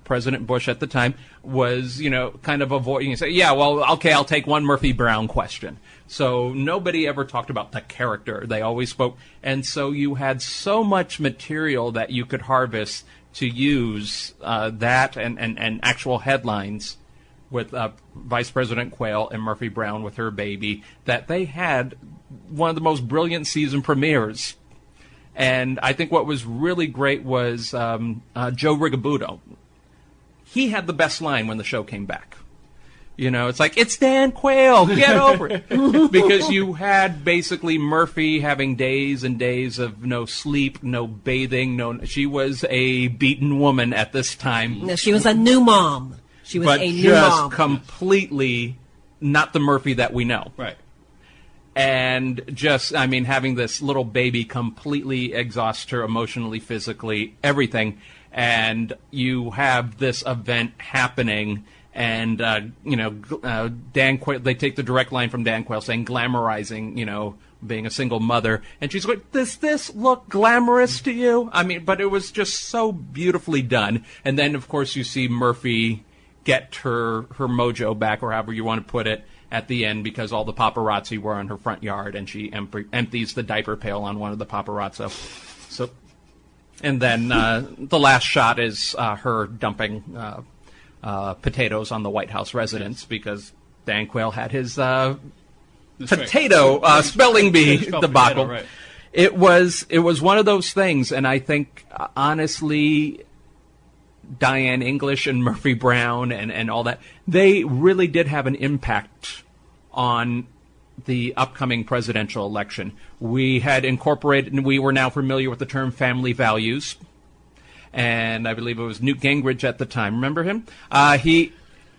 President Bush at the time, was, kind of avoiding and say, yeah, well, okay, I'll take one Murphy Brown question. So nobody ever talked about the character. They always spoke. And so you had so much material that you could harvest to use that and actual headlines with Vice President Quayle and Murphy Brown with her baby, that they had one of the most brilliant season premieres. And I think what was really great was Joe Rigobudo. He had the best line when the show came back. It's like, it's Dan Quayle, get over it. Because you had basically Murphy having days and days of no sleep, no bathing, she was a beaten woman at this time. No, she was a new mom. She was a new mom. But just completely not the Murphy that we know. Right. And just, having this little baby completely exhaust her emotionally, physically, everything. And you have this event happening, and, Dan Quayle, they take the direct line from Dan Quayle saying glamorizing, being a single mother. And she's going, does this look glamorous to you? But it was just so beautifully done. And then, of course, you see Murphy get her mojo back, or however you want to put it, at the end, because all the paparazzi were on her front yard, and she empties the diaper pail on one of the paparazzi. So, and then the last shot is her dumping potatoes on the White House residence, because Dan Quayle had his potato spelling bee debacle. Right. It was one of those things, and I think honestly, Diane English and Murphy Brown and all that, they really did have an impact on the upcoming presidential election. We had incorporated, and we were now familiar with the term family values. And I believe it was Newt Gingrich at the time. Remember him? He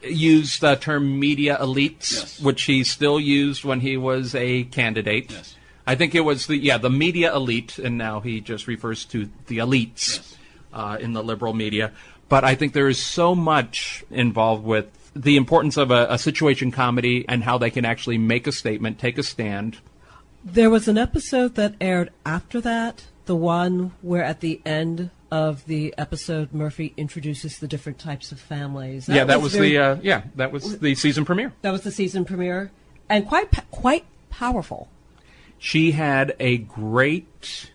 used the term media elites, which he still used when he was a candidate. Yes. I think it was the media elite, and now he just refers to the elites in the liberal media. But I think there is so much involved with the importance of a situation comedy and how they can actually make a statement, take a stand. There was an episode that aired after that, the one where at the end of the episode Murphy introduces the different types of families. That was the season premiere. That was the season premiere, and quite powerful. She had a great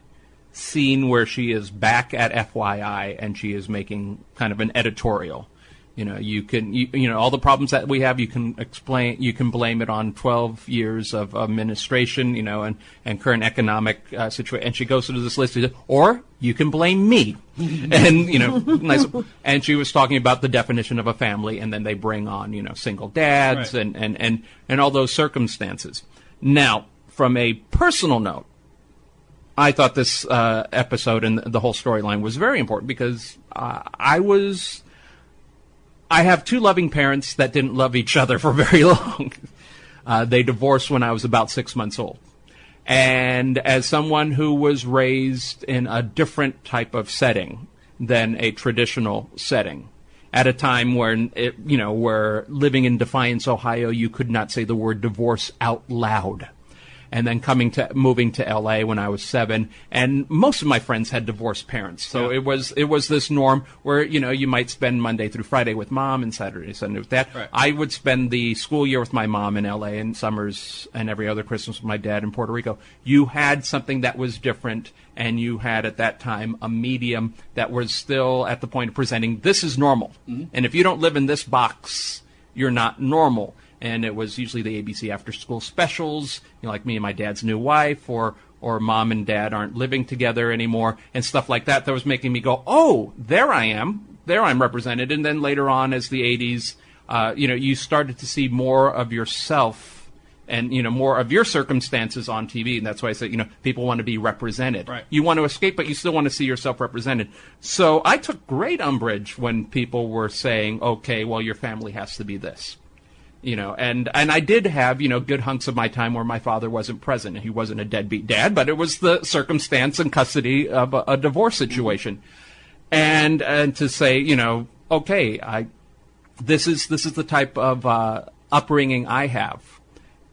scene where she is back at FYI and she is making kind of an editorial. You can all the problems that we have, you can blame it on 12 years of administration, and current economic situation. And she goes through this list, or you can blame me. And, nice. And she was talking about the definition of a family, and then they bring on, single dads, right, and all those circumstances. Now, from a personal note, I thought this episode and the whole storyline was very important, because I have two loving parents that didn't love each other for very long. They divorced when I was about 6 months old. And as someone who was raised in a different type of setting than a traditional setting, at a time when where living in Defiance, Ohio, you could not say the word divorce out loud. And then moving to LA when I was 7, and most of my friends had divorced parents. So it was this norm where, you might spend Monday through Friday with mom and Saturday, Sunday with dad. Right. I would spend the school year with my mom in LA, and summers and every other Christmas with my dad in Puerto Rico. You had something that was different, and you had at that time a medium that was still at the point of presenting, this is normal. Mm-hmm. And if you don't live in this box, you're not normal. And it was usually the ABC after-school specials, like Me and My Dad's New Wife, or or mom and dad aren't living together anymore, and stuff like that. That was making me go, oh, there I am. There I'm represented. And then later on, as the 80s, you started to see more of yourself and, more of your circumstances on TV. And that's why I said, people want to be represented. Right. You want to escape, but you still want to see yourself represented. So I took great umbrage when people were saying, okay, well, your family has to be this. And I did have, good hunks of my time where my father wasn't present. He wasn't a deadbeat dad, but it was the circumstance and custody of a divorce situation. And to say, okay, this is the type of upbringing I have.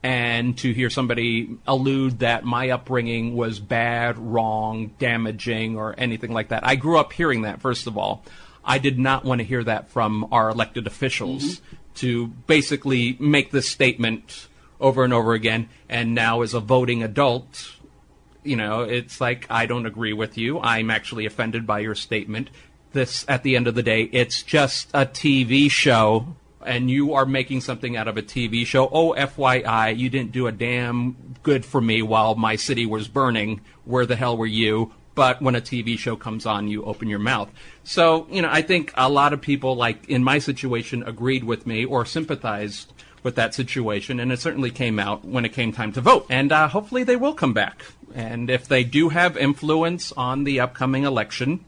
And to hear somebody allude that my upbringing was bad, wrong, damaging, or anything like that. I grew up hearing that, first of all. I did not want to hear that from our elected officials to basically make this statement over and over again. And now as a voting adult, it's like, I don't agree with you. I'm actually offended by your statement. This, at the end of the day, it's just a TV show. And you are making something out of a TV show. Oh, FYI, you didn't do a damn good for me while my city was burning. Where the hell were you? But when a TV show comes on, you open your mouth. So, I think a lot of people, like in my situation, agreed with me or sympathized with that situation. And it certainly came out when it came time to vote. And hopefully they will come back. And if they do have influence on the upcoming election,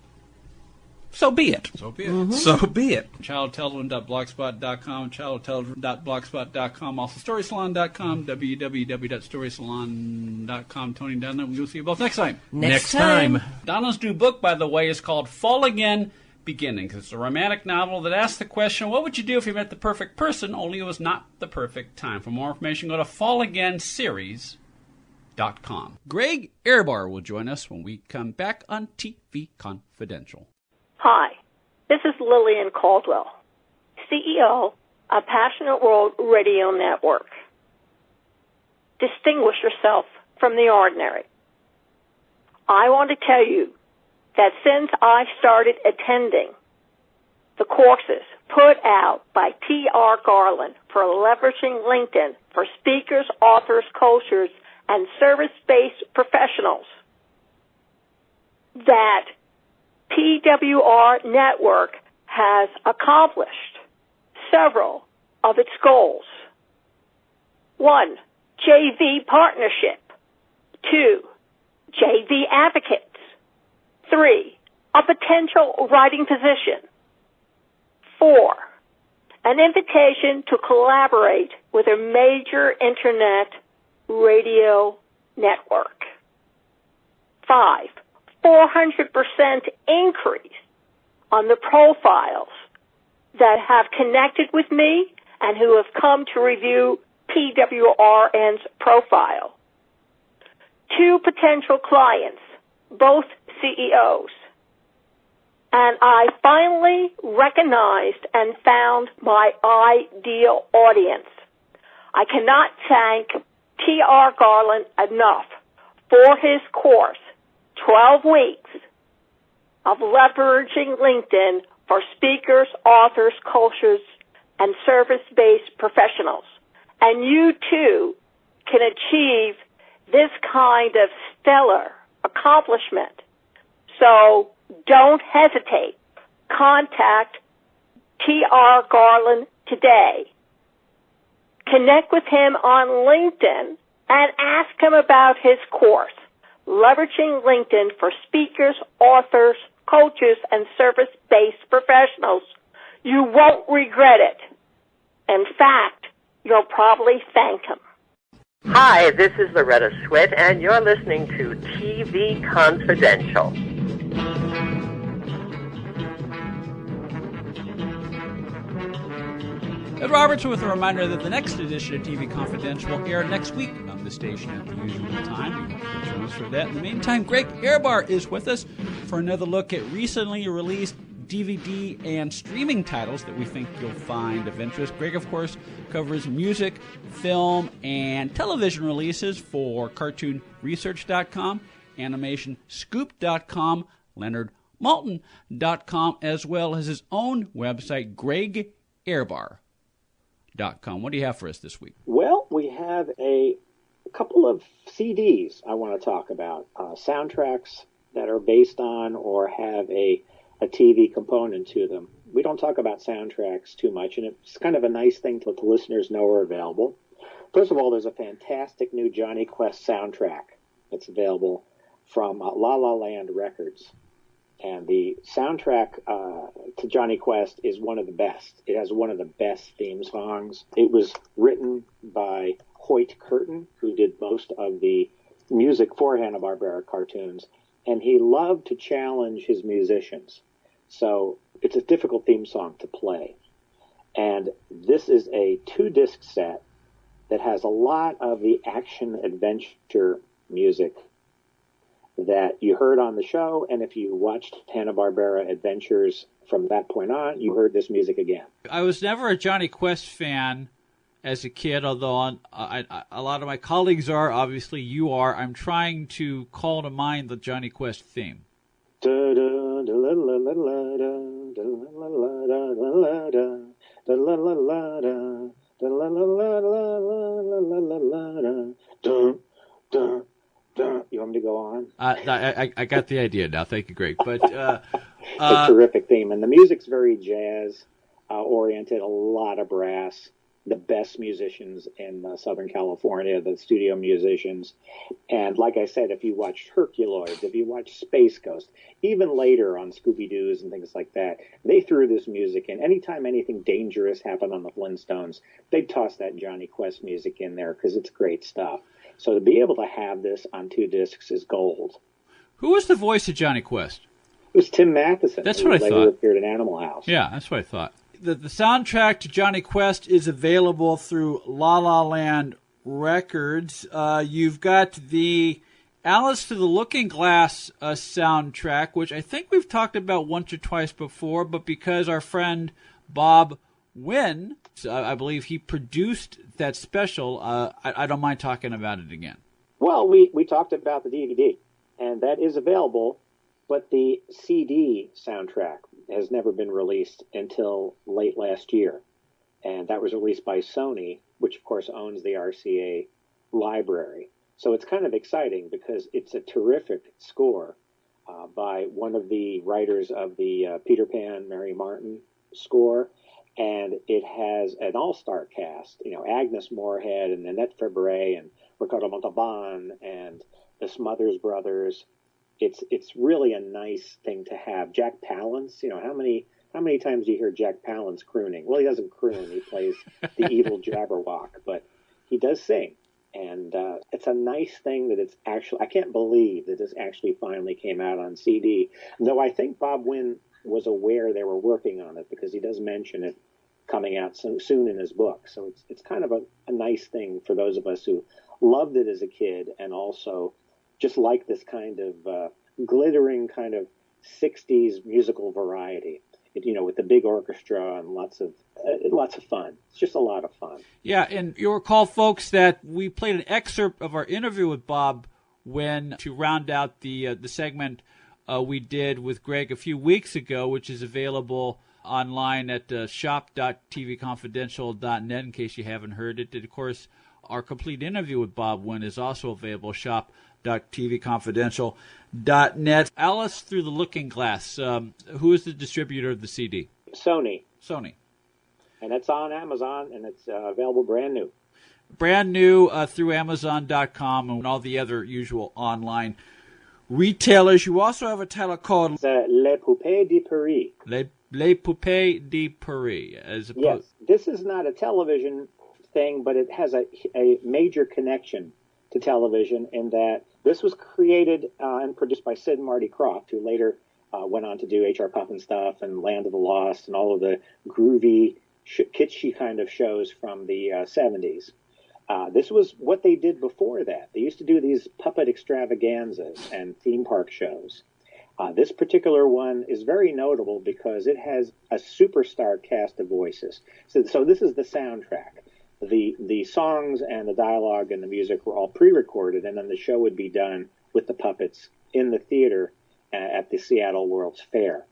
so be it. So be it. Mm-hmm. So be it. ChildTelevision.blogspot.com, ChildTelevision.blogspot.com, also StorySalon.com, www.storysalon.com. Tony and Donna, we'll see you both next time. Next time. Donna's new book, by the way, is called Fall Again, Beginnings. It's a romantic novel that asks the question, what would you do if you met the perfect person, only it was not the perfect time? For more information, go to FallAgainSeries.com. Greg Ehrbar will join us when we come back on TV Confidential. Hi, this is Lillian Caldwell, CEO of Passionate World Radio Network. Distinguish yourself from the ordinary. I want to tell you that since I started attending the courses put out by T.R. Garland for leveraging LinkedIn for speakers, authors, coaches, and service-based professionals, that PWR Network has accomplished several of its goals. 1, JV partnership. 2, JV advocates. 3, a potential writing position. 4, an invitation to collaborate with a major internet radio network. 5, 400% increase on the profiles that have connected with me and who have come to review PWRN's profile. 2 potential clients, both CEOs. And I finally recognized and found my ideal audience. I cannot thank T.R. Garland enough for his course, 12 weeks of leveraging LinkedIn for speakers, authors, coaches, and service-based professionals. And you, too, can achieve this kind of stellar accomplishment. So don't hesitate. Contact T.R. Garland today. Connect with him on LinkedIn and ask him about his course, Leveraging LinkedIn for Speakers, Authors, Coaches, and Service-Based Professionals. You won't regret it. In fact, you'll probably thank him. Hi, this is Loretta Swit, and you're listening to TV Confidential. Ed Roberts with a reminder that the next edition of TV Confidential will air next week on the station at the usual time. You can join us for that. In the meantime, Greg Ehrbar is with us for another look at recently released DVD and streaming titles that we think you'll find of interest. Greg, of course, covers music, film, and television releases for CartoonResearch.com, AnimationScoop.com, LeonardMaltin.com, as well as his own website, GregEhrbar.com. What do you have for us this week? Well, we have a a couple of CDs I want to talk about, soundtracks that are based on or have a TV component to them. We don't talk about soundtracks too much, and it's kind of a nice thing to let the listeners know are available. First of all, there's a fantastic new Johnny Quest soundtrack that's available from La La Land Records. And the soundtrack to Johnny Quest is one of the best. It has one of the best theme songs. It was written by Hoyt Curtin, who did most of the music for Hanna-Barbera cartoons, and he loved to challenge his musicians. So it's a difficult theme song to play. And this is a 2-disc set that has a lot of the action-adventure music that you heard on the show, and if you watched Hanna-Barbera Adventures from that point on, you heard this music again. I was never a Johnny Quest fan as a kid, although a lot of my colleagues are. Obviously, you are. I'm trying to call to mind the Johnny Quest theme. You want me to go on? I got the idea now. Thank you, Greg. But it's a terrific theme, and the music's very jazz oriented. A lot of brass. The best musicians in Southern California, the studio musicians, and like I said, if you watched Herculoids, if you watched Space Ghost, even later on Scooby-Doo's and things like that, they threw this music in. Anytime anything dangerous happened on the Flintstones, they'd toss that Johnny Quest music in there because it's great stuff. So to be able to have this on 2 discs is gold. Who was the voice of Johnny Quest? It was Tim Matheson. That's what I later thought. Appeared in Animal House. Yeah, that's what I thought. The soundtrack to Johnny Quest is available through La La Land Records. You've got the Alice Through the Looking Glass soundtrack, which I think we've talked about once or twice before, but because our friend Bob Wynn, I believe he produced that special, I don't mind talking about it again. Well, we talked about the DVD, and that is available, but the CD soundtrack has never been released until late last year. And that was released by Sony, which of course owns the RCA library. So it's kind of exciting because it's a terrific score by one of the writers of the Peter Pan, Mary Martin score. And it has an all-star cast, Agnes Moorehead and Annette Febvre and Ricardo Montalban and the Smothers Brothers. It's really a nice thing to have. Jack Palance, how many times do you hear Jack Palance crooning? Well, he doesn't croon. He plays the evil Jabberwock, but he does sing. And it's a nice thing that it's actually, I can't believe that this actually finally came out on CD, though I think Bob Wynn was aware they were working on it because he does mention it coming out soon in his book. So it's kind of a nice thing for those of us who loved it as a kid and also just like this kind of glittering kind of 60s musical variety, with the big orchestra and lots of fun. It's just a lot of fun. Yeah, and you'll recall, folks, that we played an excerpt of our interview with Bob Wynn to round out the segment we did with Greg a few weeks ago, which is available online at shop.tvconfidential.net in case you haven't heard it. And of course, our complete interview with Bob Wynn is also available, shop.tvconfidential.net. Alice Through the Looking Glass, who is the distributor of the CD? Sony. And it's on Amazon, and it's available brand new. Brand new through Amazon.com and all the other usual online retailers. You also have a title called Les Poupées de Paris. Les Poupées de Paris. Yes, this is not a television thing, but it has a major connection to television in that this was created and produced by Sid and Marty Krofft, who later went on to do H.R. Pufnstuf and Land of the Lost and all of the groovy, kitschy kind of shows from the 70s. This was what they did before that. They used to do these puppet extravaganzas and theme park shows. This particular one is very notable because it has a superstar cast of voices. So this is the soundtrack. The songs and the dialogue and the music were all pre-recorded, and then the show would be done with the puppets in the theater at the Seattle World's Fair.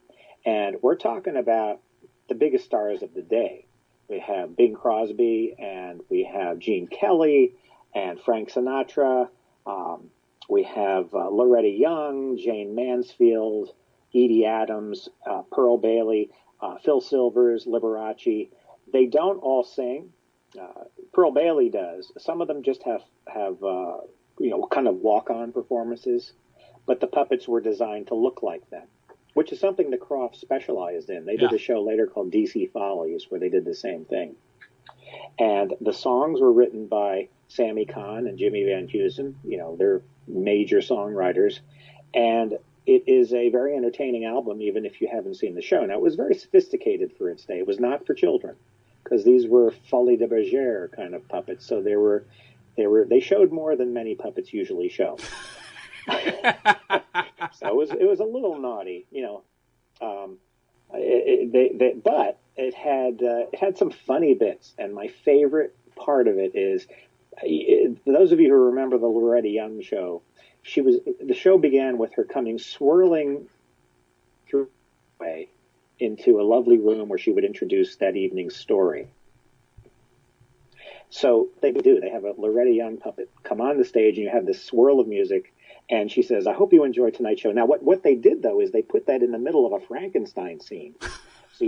And we're talking about the biggest stars of the day. We have Bing Crosby, and we have Gene Kelly, and Frank Sinatra. We have Loretta Young, Jane Mansfield, Edie Adams, Pearl Bailey, Phil Silvers, Liberace. They don't all sing. Pearl Bailey does. Some of them just have kind of walk-on performances, but the puppets were designed to look like them, which is something the Crofts specialized in. They did a show later called DC Follies where they did the same thing. And the songs were written by Sammy Cahn and Jimmy Van Heusen. They're major songwriters. And it is a very entertaining album, even if you haven't seen the show. Now, it was very sophisticated for its day. It was not for children, because these were folie de bergère kind of puppets. So they showed more than many puppets usually show. So it was a little naughty, but it had some funny bits, and my favorite part of it is, those of you who remember the Loretta Young show, the show began with her coming swirling through the way into a lovely room where she would introduce that evening's story. So they have a Loretta Young puppet come on the stage, and you have this swirl of music, and she says, "I hope you enjoy tonight's show." Now, what they did, though, is they put that in the middle of a Frankenstein scene. So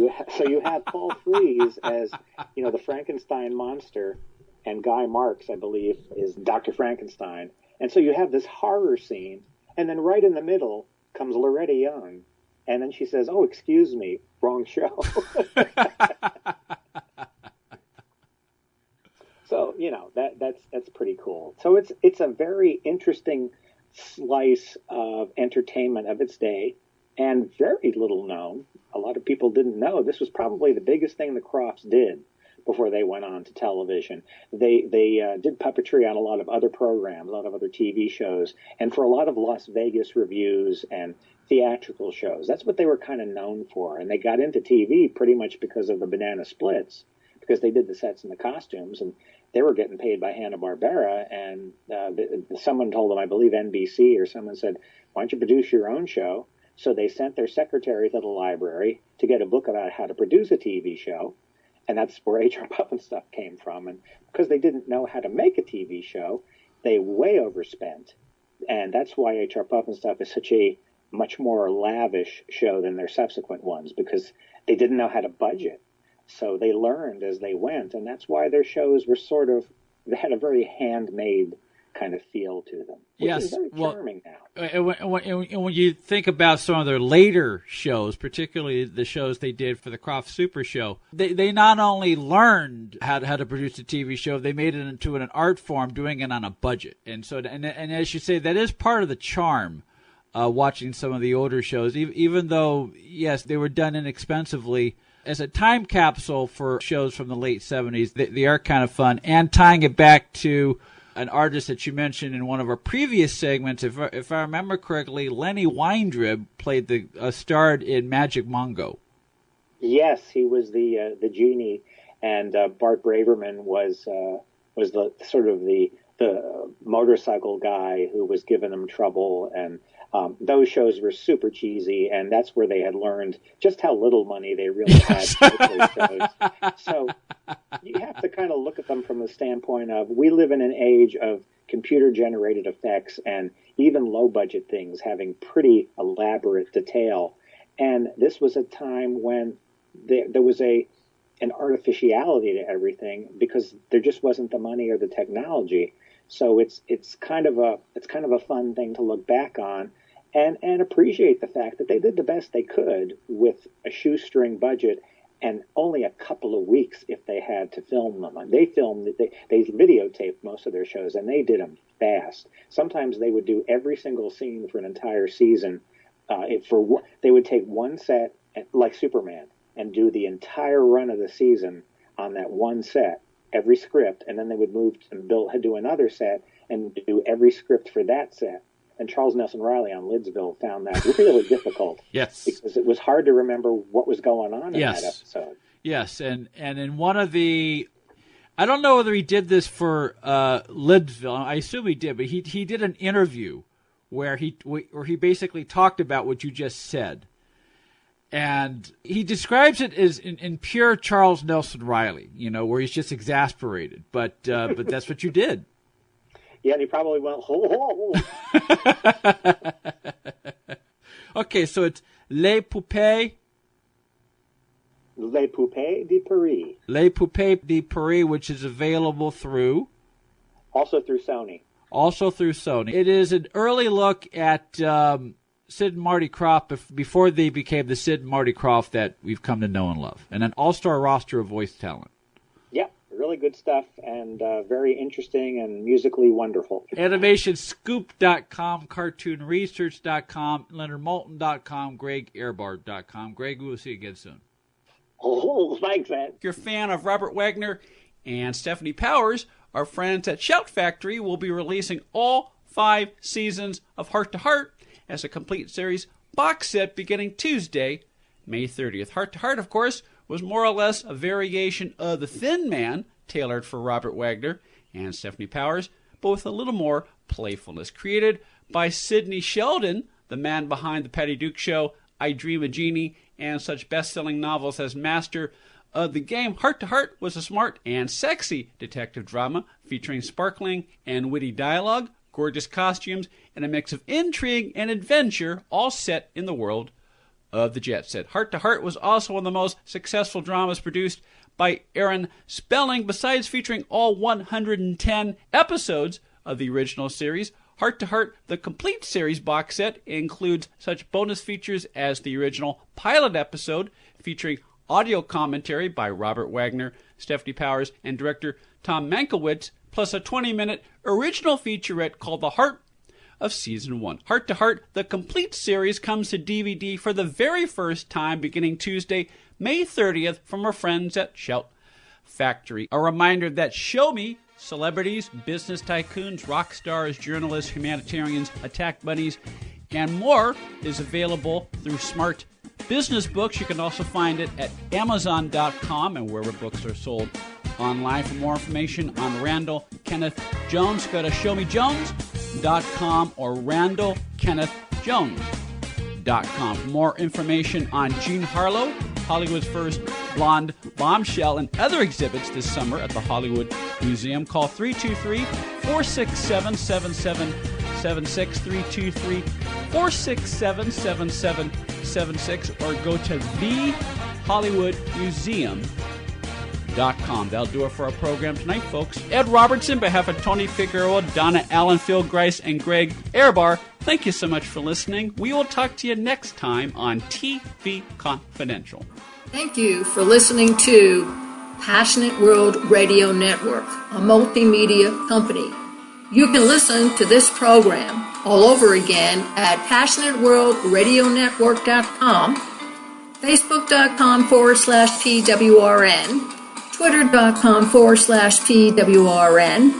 you have Paul Frees as, the Frankenstein monster, and Guy Marks, I believe, is Dr. Frankenstein. And so you have this horror scene, and then right in the middle comes Loretta Young, and then she says, "Oh, excuse me, wrong show." So, that's pretty cool. So it's a very interesting slice of entertainment of its day, and very little known. A lot of people didn't know. This was probably the biggest thing the Crofts did before they went on to television. They did puppetry on a lot of other programs, a lot of other TV shows, and for a lot of Las Vegas revues and theatrical shows. That's what they were kind of known for. And they got into TV pretty much because of the Banana Splits, because they did the sets and the costumes, and they were getting paid by Hanna-Barbera, and someone told them, I believe NBC or someone said, "Why don't you produce your own show?" So they sent their secretary to the library to get a book about how to produce a TV show, and that's where H.R. Pufnstuf came from. And because they didn't know how to make a TV show, they way overspent, and that's why H.R. Pufnstuf is such a much more lavish show than their subsequent ones, because they didn't know how to budget. So they learned as they went, and that's why their shows were they had a very handmade kind of feel to them, which is very charming now. And when you think about some of their later shows, particularly the shows they did for the Crofts Super Show, they not only learned how to produce a TV show, they made it into an art form, doing it on a budget. And so, and as you say, that is part of the charm. Watching some of the older shows, even though, yes, they were done inexpensively, as a time capsule for shows from the late 70s, they are kind of fun. And tying it back to an artist that you mentioned in one of our previous segments, if I remember correctly, Lenny Weindrib starred in Magic Mongo. Yes, he was the genie, and Bart Braverman was the sort of the motorcycle guy who was giving them trouble, and those shows were super cheesy, and that's where they had learned just how little money they really had to make those shows. So you have to kind of look at them from the standpoint of, we live in an age of computer-generated effects and even low-budget things having pretty elaborate detail. And this was a time when there was an artificiality to everything, because there just wasn't the money or the technology. So it's kind of a fun thing to look back on and appreciate the fact that they did the best they could with a shoestring budget and only a couple of weeks if they had to film them. They videotaped most of their shows, and they did them fast. Sometimes they would do every single scene for an entire season. They would take one set, like Superman, and do the entire run of the season on that one set, every script, and then they would move and do another set and do every script for that set. And Charles Nelson Riley on Lidsville found that really difficult. Yes. Because it was hard to remember what was going on in that episode. Yes, and in one of the, I don't know whether he did this for Lidsville. I assume he did, but he did an interview where he basically talked about what you just said. And he describes it as in pure Charles Nelson Riley, where he's just exasperated. But that's what you did. Yeah, and he probably went, ho, ho. Okay, so it's Les Poupées. Les Poupées de Paris. Les Poupées de Paris, which is available through? Also through Sony. It is an early look at Sid and Marty Krofft before they became the Sid and Marty Krofft that we've come to know and love. And an all-star roster of voice talent. Yep, really good stuff and very interesting and musically wonderful. AnimationScoop.com, CartoonResearch.com, LeonardMoulton.com, GregAirbar.com. Greg, we'll see you again soon. Oh, thanks, Ed. If you're a fan of Robert Wagner and Stephanie Powers, our friends at Shout Factory will be releasing all 5 seasons of Heart to Heart as a complete series box set beginning Tuesday, May 30th. Heart to Heart, of course, was more or less a variation of The Thin Man, tailored for Robert Wagner and Stephanie Powers, but with a little more playfulness. Created by Sidney Sheldon, the man behind The Patty Duke Show, I Dream a Genie, and such best-selling novels as Master of the Game, Heart to Heart was a smart and sexy detective drama featuring sparkling and witty dialogue, gorgeous costumes, and a mix of intrigue and adventure, all set in the world of the Jet Set. Heart to Heart was also one of the most successful dramas produced by Aaron Spelling. Besides featuring all 110 episodes of the original series, Heart to Heart, the complete series box set, includes such bonus features as the original pilot episode featuring audio commentary by Robert Wagner, Stephanie Powers, and director Tom Mankiewicz, plus a 20-minute original featurette called The Heart of Season 1. Heart to Heart, the complete series, comes to DVD for the very first time beginning Tuesday, May 30th from our friends at Shout Factory. A reminder that Show Me, celebrities, business tycoons, rock stars, journalists, humanitarians, attack bunnies, and more is available through Smart Business Books. You can also find it at Amazon.com and wherever books are sold online. For more information on Randall Kenneth Jones, go to ShowMeJones.com or RandallKennethJones.com. For more information on Jean Harlow, Hollywood's first blonde bombshell, and other exhibits this summer at the Hollywood Museum, call 323-467-7776, 323-467-7776, or go to thehollywoodmuseum.com. That'll do it for our program tonight, folks. Ed Robertson, on behalf of Tony Figueroa, Donna Allen, Phil Grice, and Greg Airbar, thank you so much for listening. We will talk to you next time on TV Confidential. Thank you for listening to Passionate World Radio Network, a multimedia company. You can listen to this program all over again at PassionateWorldRadioNetwork.com, Facebook.com/PWRN, Twitter.com/PWRN,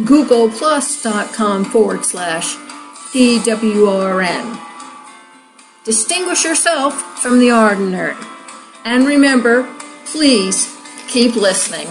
GooglePlus.com/PWRN. Distinguish yourself from the ordinary. And remember, please keep listening.